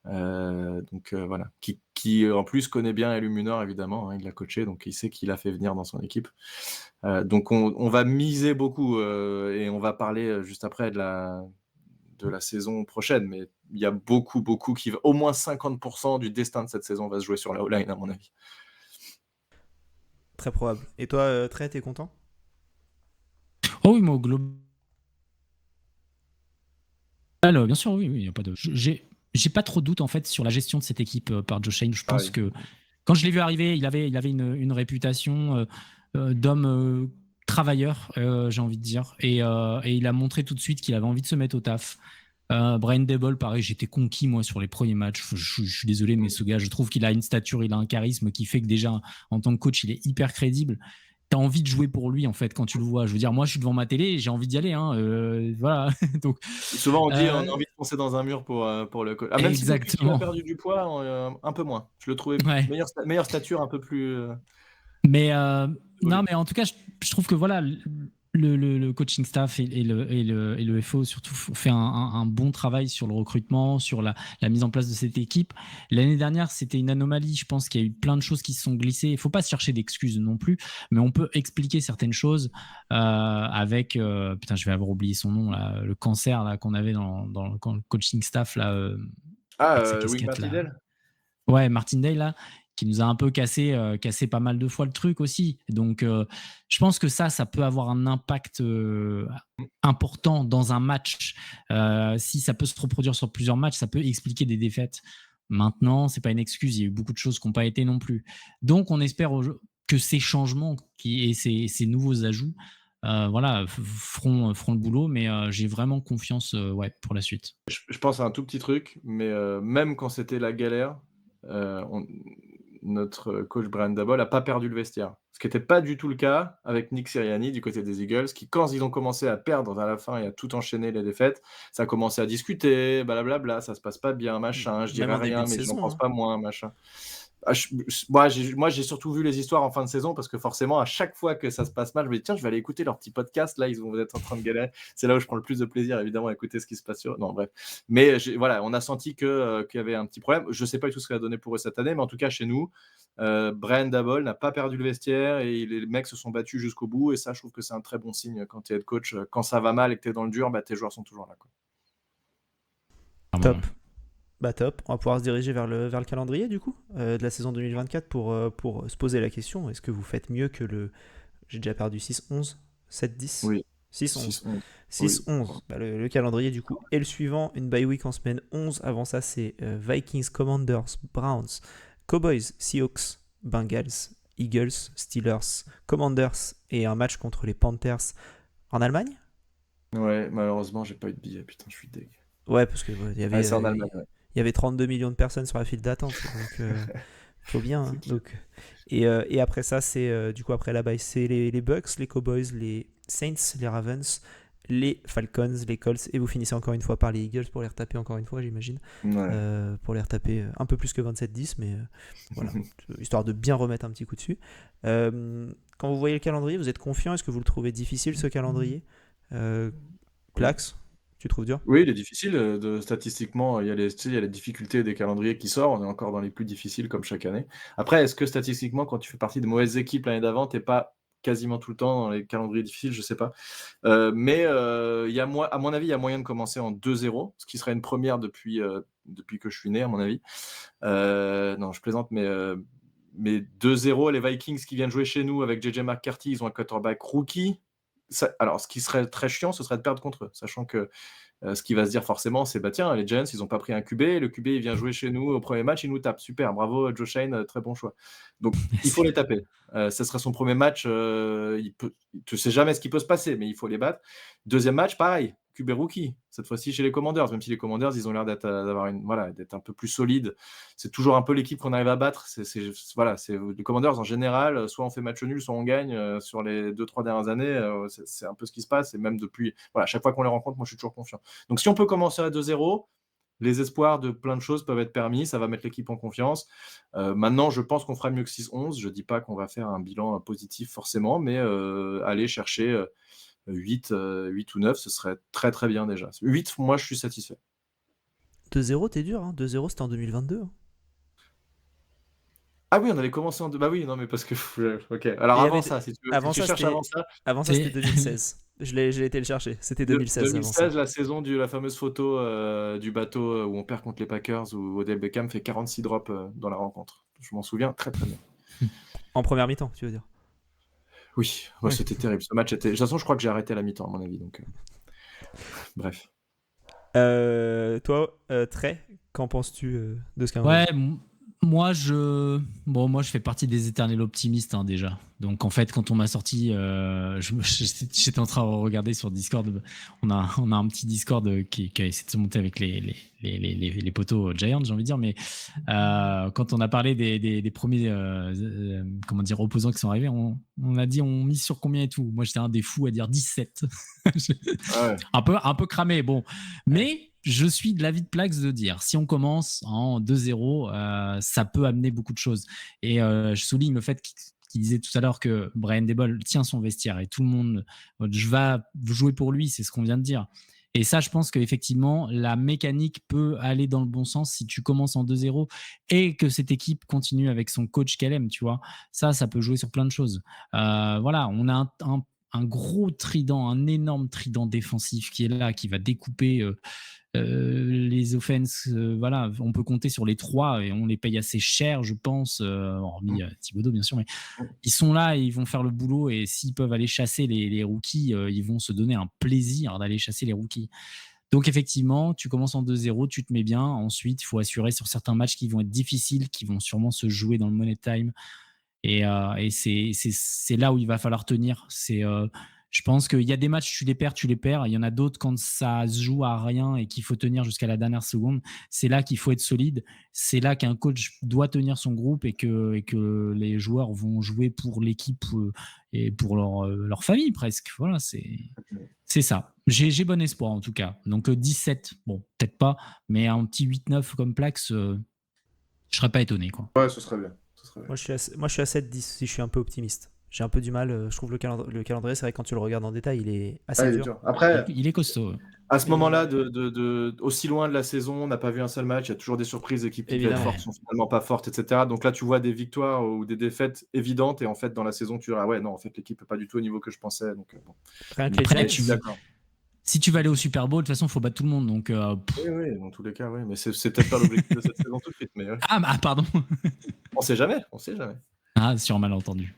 voilà, qui en plus connaît bien Illuminor, évidemment, hein, il l'a coaché, donc il sait qui l'a fait venir dans son équipe. Donc on va miser beaucoup, et on va parler juste après de la saison prochaine, mais il y a beaucoup au moins 50% du destin de cette saison va se jouer sur la O-line, à mon avis. Très probable. Et toi, Trey, t'es content? Oh oui, moi, au global, bien sûr, oui, y a pas de. J'ai pas trop de doute en fait sur la gestion de cette équipe par Joe Schoen. Je pense que quand je l'ai vu arriver, il avait une réputation d'homme travailleur, j'ai envie de dire, et il a montré tout de suite qu'il avait envie de se mettre au taf. Brian Dable, pareil, j'étais conquis moi sur les premiers matchs. Je suis désolé, mais ce gars, je trouve qu'il a une stature, il a un charisme qui fait que déjà en tant que coach, il est hyper crédible. T'as envie de jouer pour lui en fait quand tu le vois. Je veux dire, moi, je suis devant ma télé, et j'ai envie d'y aller. Voilà. Donc, souvent on dit on a envie de foncer dans un mur pour le coach. Même si depuis qu'il a exactement. perdu du poids, un peu moins. Je le trouvais Ouais. meilleure stature, un peu plus. Mais Oui. non, mais en tout cas, je trouve que voilà, le coaching staff et le FO surtout fait un bon travail sur le recrutement, sur la mise en place de cette équipe. L'année dernière, c'était une anomalie. Je pense qu'il y a eu plein de choses qui se sont glissées. Il ne faut pas se chercher d'excuses non plus, mais on peut expliquer certaines choses avec. Putain, je vais avoir oublié son nom, là, le cancer là, qu'on avait dans le coaching staff là, avec sa Wink casquette là. Martindale. Ouais, Martindale là, qui nous a un peu cassé pas mal de fois le truc aussi. Donc, je pense que ça peut avoir un impact important dans un match. Si ça peut se reproduire sur plusieurs matchs, ça peut expliquer des défaites. Maintenant, c'est pas une excuse. Il y a eu beaucoup de choses qui n'ont pas été non plus. Donc, on espère que ces changements et ces nouveaux ajouts, voilà, feront le boulot. Mais j'ai vraiment confiance, pour la suite. Je pense à un tout petit truc, mais même quand c'était la galère, notre coach Brian Daboll n'a pas perdu le vestiaire. Ce qui n'était pas du tout le cas avec Nick Sirianni du côté des Eagles, qui, quand ils ont commencé à perdre à la fin et à tout enchaîner les défaites, ça a commencé à discuter, blablabla, ça se passe pas bien, machin, je Même dirais en début rien, de mais j'en saison, pense hein. pas moins, machin. Moi, j'ai surtout vu les histoires en fin de saison, parce que forcément, à chaque fois que ça se passe mal, je me dis tiens, je vais aller écouter leur petit podcast. Là, ils vont être en train de galérer. C'est là où je prends le plus de plaisir, évidemment, à écouter ce qui se passe sur. Non, bref. Mais voilà, on a senti qu'il y avait un petit problème. Je sais pas du tout ce qu'il a donné pour eux cette année, mais en tout cas, chez nous, Brian Daboll n'a pas perdu le vestiaire, et les mecs se sont battus jusqu'au bout. Et ça, je trouve que c'est un très bon signe quand tu es head coach. Quand ça va mal et que tu es dans le dur, tes joueurs sont toujours là, quoi. Top. Bah top, on va pouvoir se diriger vers le calendrier du coup de la saison 2024 pour se poser la question, est-ce que vous faites mieux que le... J'ai déjà perdu 6-11, 7-10 Oui. 6-11. 6-11. 6-11. Bah, le calendrier du coup est le suivant, une bye week en semaine 11. Avant ça c'est Vikings, Commanders, Browns, Cowboys, Seahawks, Bengals, Eagles, Steelers, Commanders et un match contre les Panthers en Allemagne. Ouais, malheureusement, j'ai pas eu de billet. Putain, je suis deg. Ouais, parce que C'est en Allemagne, ouais. il y avait 32 millions de personnes sur la file d'attente, donc faut bien. Hein, donc. Et après ça, c'est du coup après la bye, c'est les Bucks, les Cowboys, les Saints, les Ravens, les Falcons, les Colts, et vous finissez encore une fois par les Eagles pour les retaper encore une fois, j'imagine. Ouais. Pour les retaper un peu plus que 27-10, mais voilà, histoire de bien remettre un petit coup dessus. Quand vous voyez le calendrier, vous êtes confiant? Est-ce que vous le trouvez difficile ce calendrier? Plax, tu trouves dur? Oui, il est difficile. Statistiquement, il y a les difficultés des calendriers qui sortent. On est encore dans les plus difficiles comme chaque année. Après, est-ce que statistiquement, quand tu fais partie de mauvaises équipes l'année d'avant, t'es pas quasiment tout le temps dans les calendriers difficiles? Je sais pas. Mais à mon avis, il y a moyen de commencer en 2-0, ce qui serait une première depuis que je suis né, à mon avis. Non, je plaisante, mais 2-0, les Vikings qui viennent jouer chez nous avec JJ McCarthy, ils ont un quarterback rookie. Alors, ce qui serait très chiant, ce serait de perdre contre eux, sachant que ce qui va se dire forcément, c'est tiens, les Giants, ils n'ont pas pris un QB, le QB, il vient jouer chez nous au premier match, il nous tape. Super, bravo, Joe Schoen, très bon choix. Donc, il faut les taper. Ce serait son premier match. Tu ne sais jamais ce qui peut se passer, mais il faut les battre. Deuxième match, pareil. QB rookie, cette fois-ci chez les Commanders, même si les Commanders, ils ont l'air d'être un peu plus solides. C'est toujours un peu l'équipe qu'on arrive à battre. Voilà, les Commanders, en général, soit on fait match nul, soit on gagne. Sur les 2-3 dernières années, c'est un peu ce qui se passe. Et même depuis, voilà, chaque fois qu'on les rencontre, moi, je suis toujours confiant. Donc, si on peut commencer à 2-0, les espoirs de plein de choses peuvent être permis. Ça va mettre l'équipe en confiance. Maintenant, je pense qu'on fera mieux que 6-11. Je ne dis pas qu'on va faire un bilan positif forcément, mais aller chercher 8 ou 9, ce serait très très bien déjà. 8, moi je suis satisfait. 2-0, t'es dur, hein. 2-0, c'était en 2022. Ah oui, on avait commencé en... Bah oui, non mais parce que... Ok, alors avant ça, si tu cherches avant ça... Avant ça, c'était 2016. Je l'ai été le chercher. C'était 2016. 2016, la saison la fameuse photo du bateau où on perd contre les Packers, où Odell Beckham fait 46 drops dans la rencontre. Je m'en souviens très très bien. En première mi-temps, tu veux dire? Oui, ouais. C'était terrible. Ce match était... De toute façon, je crois que j'ai arrêté à la mi-temps, à mon avis. Donc, bref. Toi, Trey, qu'en penses-tu de ce qu'un... Ouais, moi je fais partie des éternels optimistes déjà. Donc en fait, quand on m'a sorti, j'étais en train de regarder sur Discord. On a un petit Discord qui a essayé de se monter avec les poteaux Giants, j'ai envie de dire. Mais quand on a parlé des premiers opposants qui sont arrivés, on a dit on mise sur combien et tout. Moi j'étais un des fous à dire 17. Ouais. un peu cramé, bon. Mais je suis de l'avis de Plax de dire si on commence en 2-0, ça peut amener beaucoup de choses. Et je souligne le fait qu'il disait tout à l'heure que Brian Daboll tient son vestiaire et tout le monde, je vais jouer pour lui, c'est ce qu'on vient de dire. Et ça, je pense qu'effectivement, la mécanique peut aller dans le bon sens si tu commences en 2-0 et que cette équipe continue avec son coach qu'elle aime, tu vois. Ça peut jouer sur plein de choses. Voilà, on a un gros trident, un énorme trident défensif qui est là, qui va découper les offenses. Voilà, on peut compter sur les 3 et on les paye assez cher, je pense, hormis Thibodeau, bien sûr, mais ils sont là et ils vont faire le boulot. Et s'ils peuvent aller chasser les rookies, ils vont se donner un plaisir d'aller chasser les rookies. Donc effectivement, tu commences en 2-0, tu te mets bien. Ensuite, il faut assurer sur certains matchs qui vont être difficiles, qui vont sûrement se jouer dans le money time. Et c'est là où il va falloir tenir. Je pense qu'il y a des matchs, tu les perds. Il y en a d'autres quand ça se joue à rien et qu'il faut tenir jusqu'à la dernière seconde. C'est là qu'il faut être solide. C'est là qu'un coach doit tenir son groupe et que les joueurs vont jouer pour l'équipe et pour leur famille presque. Voilà, c'est ça. J'ai bon espoir en tout cas. Donc 17, bon, peut-être pas, mais un petit 8-9 comme Plax, je serais pas étonné, quoi. Ouais, ce serait bien. Moi, je suis à 7-10 si je suis un peu optimiste. J'ai un peu du mal. Je trouve le calendrier, c'est vrai, quand tu le regardes en détail, il est assez dur. Après, il est costaud. À ce moment-là, aussi loin de la saison, on n'a pas vu un seul match. Il y a toujours des surprises, des équipes qui peuvent être fortes, sont finalement pas fortes, etc. Donc là, tu vois des victoires ou des défaites évidentes. Et en fait, dans la saison, tu dis ah ouais, non, en fait, l'équipe n'est pas du tout au niveau que je pensais. Donc, bon. Après, si tu vas aller au Super Bowl, de toute façon, il faut battre tout le monde. Donc, oui, dans tous les cas, oui. Mais c'est peut-être pas l'objectif de cette saison tout de suite. Mais, pardon. On sait jamais. Ah, sur un malentendu.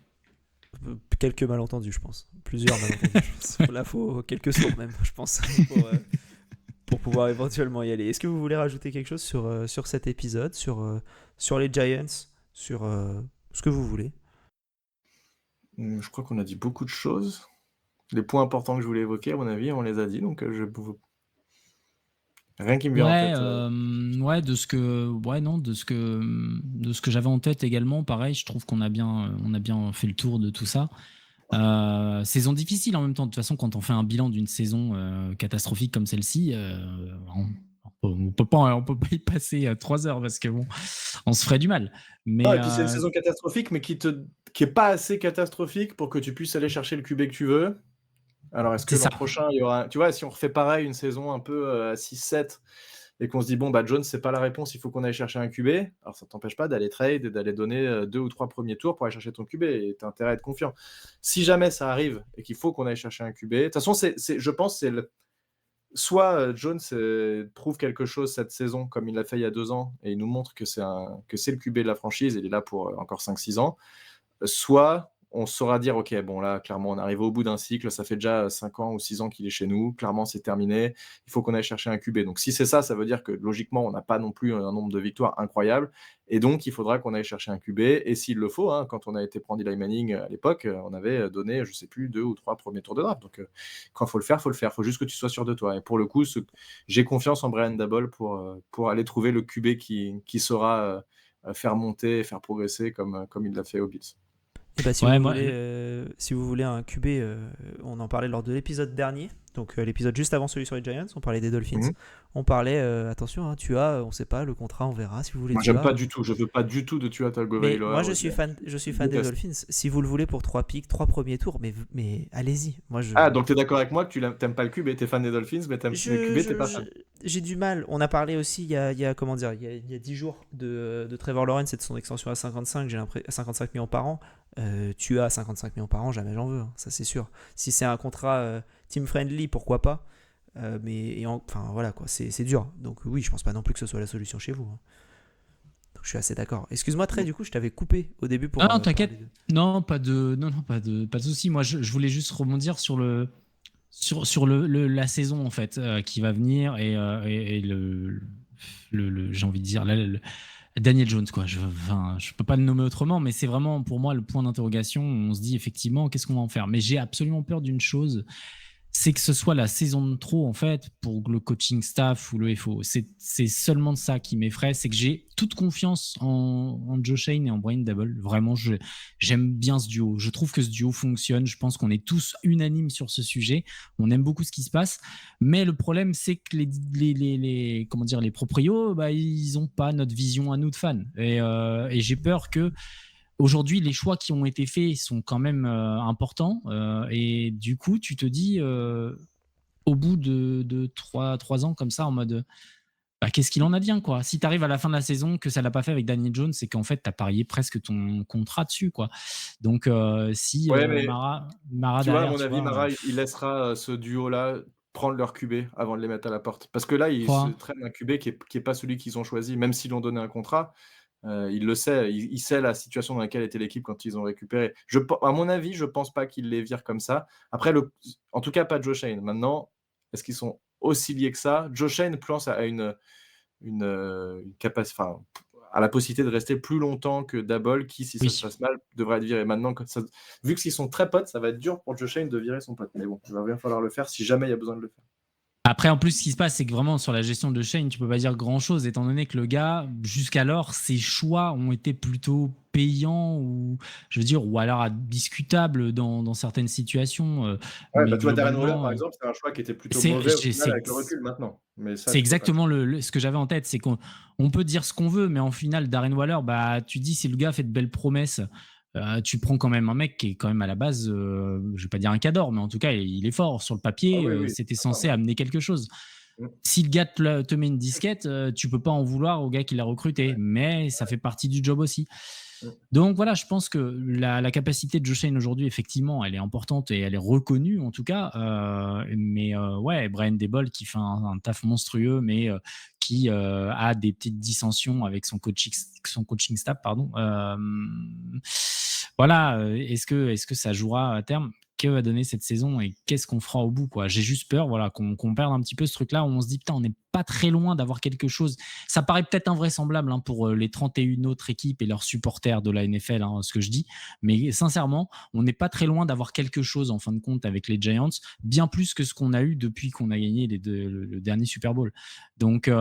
Quelques malentendus, je pense. Plusieurs malentendus, je pense. Là, il faut quelques sourds même, je pense, pour pouvoir éventuellement y aller. Est-ce que vous voulez rajouter quelque chose sur cet épisode, sur les Giants, sur ce que vous voulez? Je crois qu'on a dit beaucoup de choses. Les points importants que je voulais évoquer, à mon avis, on les a dit. Donc, rien qui me vient en tête. De ce que j'avais en tête également, pareil, je trouve qu'on a bien fait le tour de tout ça. Saison difficile en même temps. De toute façon, quand on fait un bilan d'une saison catastrophique comme celle-ci, on peut pas y passer 3 heures parce que bon, on se ferait du mal. Mais et puis c'est une saison catastrophique, mais qui est pas assez catastrophique pour que tu puisses aller chercher le QB que tu veux. Alors, est-ce que l'an prochain, il y aura... Tu vois, si on refait pareil, une saison un peu à 6-7, et qu'on se dit, bon, Jones, c'est pas la réponse, il faut qu'on aille chercher un QB, alors ça t'empêche pas d'aller trade et d'aller donner 2 ou 3 premiers tours pour aller chercher ton QB, et t'as intérêt à être confiant. Si jamais ça arrive, et qu'il faut qu'on aille chercher un QB, de toute façon, je pense que soit Jones prouve quelque chose cette saison, comme il l'a fait il y a 2 ans, et il nous montre que c'est le QB de la franchise, et il est là pour encore 5-6 ans, soit... on saura dire, OK, bon là, clairement, on arrive au bout d'un cycle, ça fait déjà 5 ans ou 6 ans qu'il est chez nous, clairement, c'est terminé, il faut qu'on aille chercher un QB. Donc si c'est ça, ça veut dire que logiquement, on n'a pas non plus un nombre de victoires incroyable, et donc il faudra qu'on aille chercher un QB, et s'il le faut, hein, quand on a été prendre Eli Manning à l'époque, on avait donné, je sais plus, 2 ou 3 premiers tours de draft. Donc quand il faut le faire, il faut juste que tu sois sûr de toi. Et pour le coup, j'ai confiance en Brian Daboll pour aller trouver le QB qui saura faire monter et faire progresser comme il l'a fait aux Bills. Et bah, Ouais, si vous voulez un QB, on en parlait lors de l'épisode dernier, donc l'épisode juste avant celui sur les Giants, on parlait des Dolphins. Mhm. On parlait, attention, hein, on sait pas, le contrat, on verra si vous voulez. Moi, j'aime pas du tout, je veux pas du tout de Tua Mais Tagovailoa. moi, je suis fan des Dolphins. Si vous le voulez pour 3 picks, 3 premiers tours, mais allez-y. Ah, donc t'es d'accord avec moi que tu t'aimes pas le QB, t'es fan des Dolphins, mais t'aimes le QB, t'es pas fan. J'ai du mal. On a parlé aussi il y a comment dire, il y a 10 jours de Trevor Lawrence et de son extension à 55, à 55 millions par an. Tu as 55 millions par an, jamais j'en veux, hein, ça c'est sûr. Si c'est un contrat team friendly, pourquoi pas. Enfin voilà quoi, c'est dur. Donc oui, je pense pas non plus que ce soit la solution chez vous, hein. Donc je suis assez d'accord. Excuse-moi Trey, du coup je t'avais coupé au début pour. Non, t'inquiète. Non, pas de souci. Moi, je voulais juste rebondir sur la saison en fait qui va venir et j'ai envie de dire Daniel Jones quoi. Je peux pas le nommer autrement, mais c'est vraiment pour moi le point d'interrogation. On se dit effectivement qu'est-ce qu'on va en faire. Mais j'ai absolument peur d'une chose, c'est que ce soit la saison de trop en fait pour le coaching staff ou le FO. C'est seulement de ça qui m'effraie, c'est que j'ai toute confiance en Joe Shane et en Brian Daboll. Vraiment, j'aime bien ce duo. Je trouve que ce duo fonctionne. Je pense qu'on est tous unanimes sur ce sujet. On aime beaucoup ce qui se passe. Mais le problème, c'est que les proprios, bah, ils n'ont pas notre vision à nous de fans. Et j'ai peur que aujourd'hui, les choix qui ont été faits sont quand même importants. Et du coup, tu te dis, au bout de 3 ans comme ça, en mode, bah, qu'est-ce qu'il en advient, quoi. Si tu arrives à la fin de la saison, que ça ne l'a pas fait avec Daniel Jones, c'est qu'en fait, tu as parié presque ton contrat dessus, quoi. Donc, si mais Mara tu vois, à derrière, mon avis, Mara, il laissera ce duo-là prendre leur QB avant de les mettre à la porte. Parce que là, ils se traînent un QB qui est pas celui qu'ils ont choisi, même s'ils lui ont donné un contrat. Il le sait, il sait la situation dans laquelle était l'équipe quand ils ont récupéré. À mon avis, je pense pas qu'ils les virent comme ça. Après, en tout cas, pas Joe Shane. Maintenant, est-ce qu'ils sont aussi liés que ça? Joe Shane pense à une capacité, enfin, à la possibilité de rester plus longtemps que Daboll, qui, si ça se passe mal, devrait être viré. Maintenant, vu qu'ils sont très potes, ça va être dur pour Joe Shane de virer son pote. Mais bon, il va bien falloir le faire si jamais il y a besoin de le faire. Après, en plus, ce qui se passe, c'est que vraiment, sur la gestion de Shane, tu peux pas dire grand-chose, étant donné que le gars, jusqu'alors, ses choix ont été plutôt payants ou, je veux dire, ou alors discutables dans certaines situations. Ouais, bah, tu vois, Darren Waller, par exemple, c'est un choix qui était plutôt mauvais au final avec le recul maintenant. Mais ça, c'est exactement ce que j'avais en tête, c'est qu'on peut dire ce qu'on veut, mais en final, Darren Waller, bah, tu dis, si le gars fait de belles promesses, tu prends quand même un mec qui est quand même à la base, je vais pas dire un cador, mais en tout cas, il est fort sur le papier. Oui, c'était censé amener quelque chose. Si le gars te met une disquette, tu peux pas en vouloir au gars qui l'a recruté, mais ça fait partie du job aussi. Donc voilà, je pense que la capacité de Joe Shane aujourd'hui, effectivement, elle est importante et elle est reconnue en tout cas. Mais ouais, Brian Daboll qui fait un taf monstrueux, mais qui a des petites dissensions avec son coaching staff, pardon. Voilà, est-ce que ça jouera à terme? Que va donner cette saison et qu'est-ce qu'on fera au bout, quoi. J'ai juste peur, voilà, qu'on perde un petit peu ce truc-là où on se dit putain, on n'est pas très loin d'avoir quelque chose. Ça paraît peut-être invraisemblable hein, pour les 31 autres équipes et leurs supporters de la NFL, hein, ce que je dis, mais sincèrement, on n'est pas très loin d'avoir quelque chose en fin de compte avec les Giants, bien plus que ce qu'on a eu depuis qu'on a gagné le dernier Super Bowl. Donc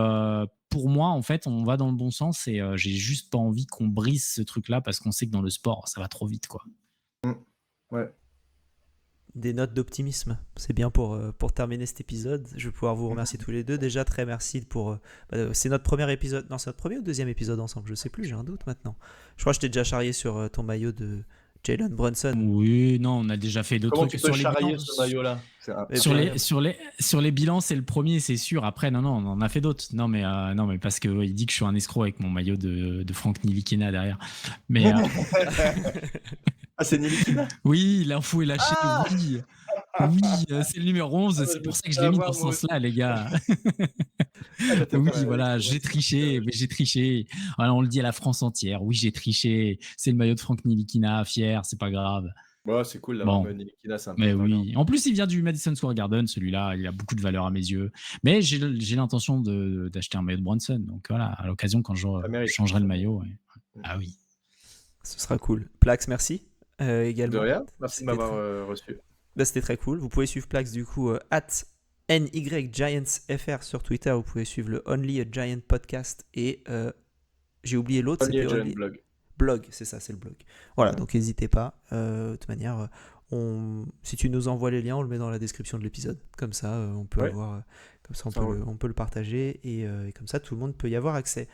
pour moi, en fait, on va dans le bon sens et j'ai juste pas envie qu'on brise ce truc-là parce qu'on sait que dans le sport, ça va trop vite, quoi. Ouais. Des notes d'optimisme. C'est bien pour terminer cet épisode. Je vais pouvoir vous remercier tous les deux. Déjà, très merci pour... c'est notre premier épisode. Non, c'est notre premier ou deuxième épisode ensemble? Je sais plus, j'ai un doute maintenant. Je crois que je t'ai déjà charrié sur ton maillot de Jalen Brunson. Oui, non, on a déjà fait d'autres trucs. Tu peux charrier ce maillot-là? Sur les bilans, c'est le premier, c'est sûr. Après, non, on en a fait d'autres. Non, mais parce que il dit que je suis un escroc avec mon maillot de Frank Nilikina derrière. Mais... Ah, c'est Nilikina? Oui, l'info est lâchée. Oui, c'est le numéro 11. C'est pour ça que je l'ai mis dans ce sens-là, les gars. Oui, voilà, j'ai triché. Mais j'ai triché. Voilà, on le dit à la France entière. Oui, j'ai triché. C'est le maillot de Frank Nilikina, fier, c'est pas grave. Ouais, c'est cool d'avoir Bon, Ntilikina, c'est un mais peu valeur. oui. En plus, il vient du Madison Square Garden, celui-là, il a beaucoup de valeur à mes yeux. Mais j'ai l'intention d'acheter un maillot de Brunson. Donc voilà, à l'occasion, quand je Ça mérite. changerai le Ça mérite. maillot. Ouais. Ah oui. Ce sera cool. Plax, merci De également. rien, merci de C'était m'avoir très... reçu. Bah, c'était très cool. Vous pouvez suivre Plax du coup @NYGiantsFR sur Twitter. Vous pouvez suivre le Only a Giant podcast et j'ai oublié l'autre, Only c'était a Giant Only Blog. Blog, c'est ça, c'est le blog. Voilà, Ouais. donc n'hésitez pas. De toute manière, si tu nous envoies les liens, on le met dans la description de l'épisode. Comme ça, on peut Ouais. avoir, comme ça, Ça roule. on peut le partager et comme ça, tout le monde peut y avoir accès.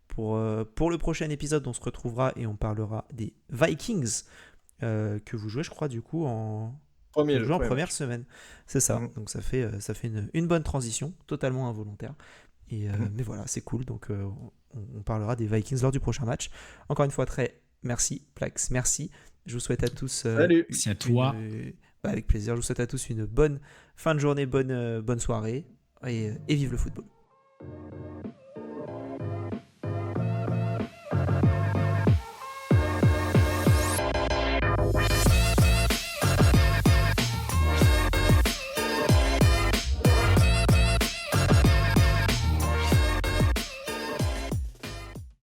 Pour le prochain épisode, on se retrouvera et on parlera des Vikings que vous jouez, je crois, du coup, vous jouez en première match. semaine. C'est ça. Mhm. Donc ça fait une bonne transition, totalement involontaire. Mais voilà, c'est cool. Donc on parlera des Vikings lors du prochain match. Encore une fois, merci, Plax, merci. Je vous souhaite à tous Salut. Merci à toi. avec plaisir. Je vous souhaite à tous une bonne fin de journée, bonne soirée et vive le football.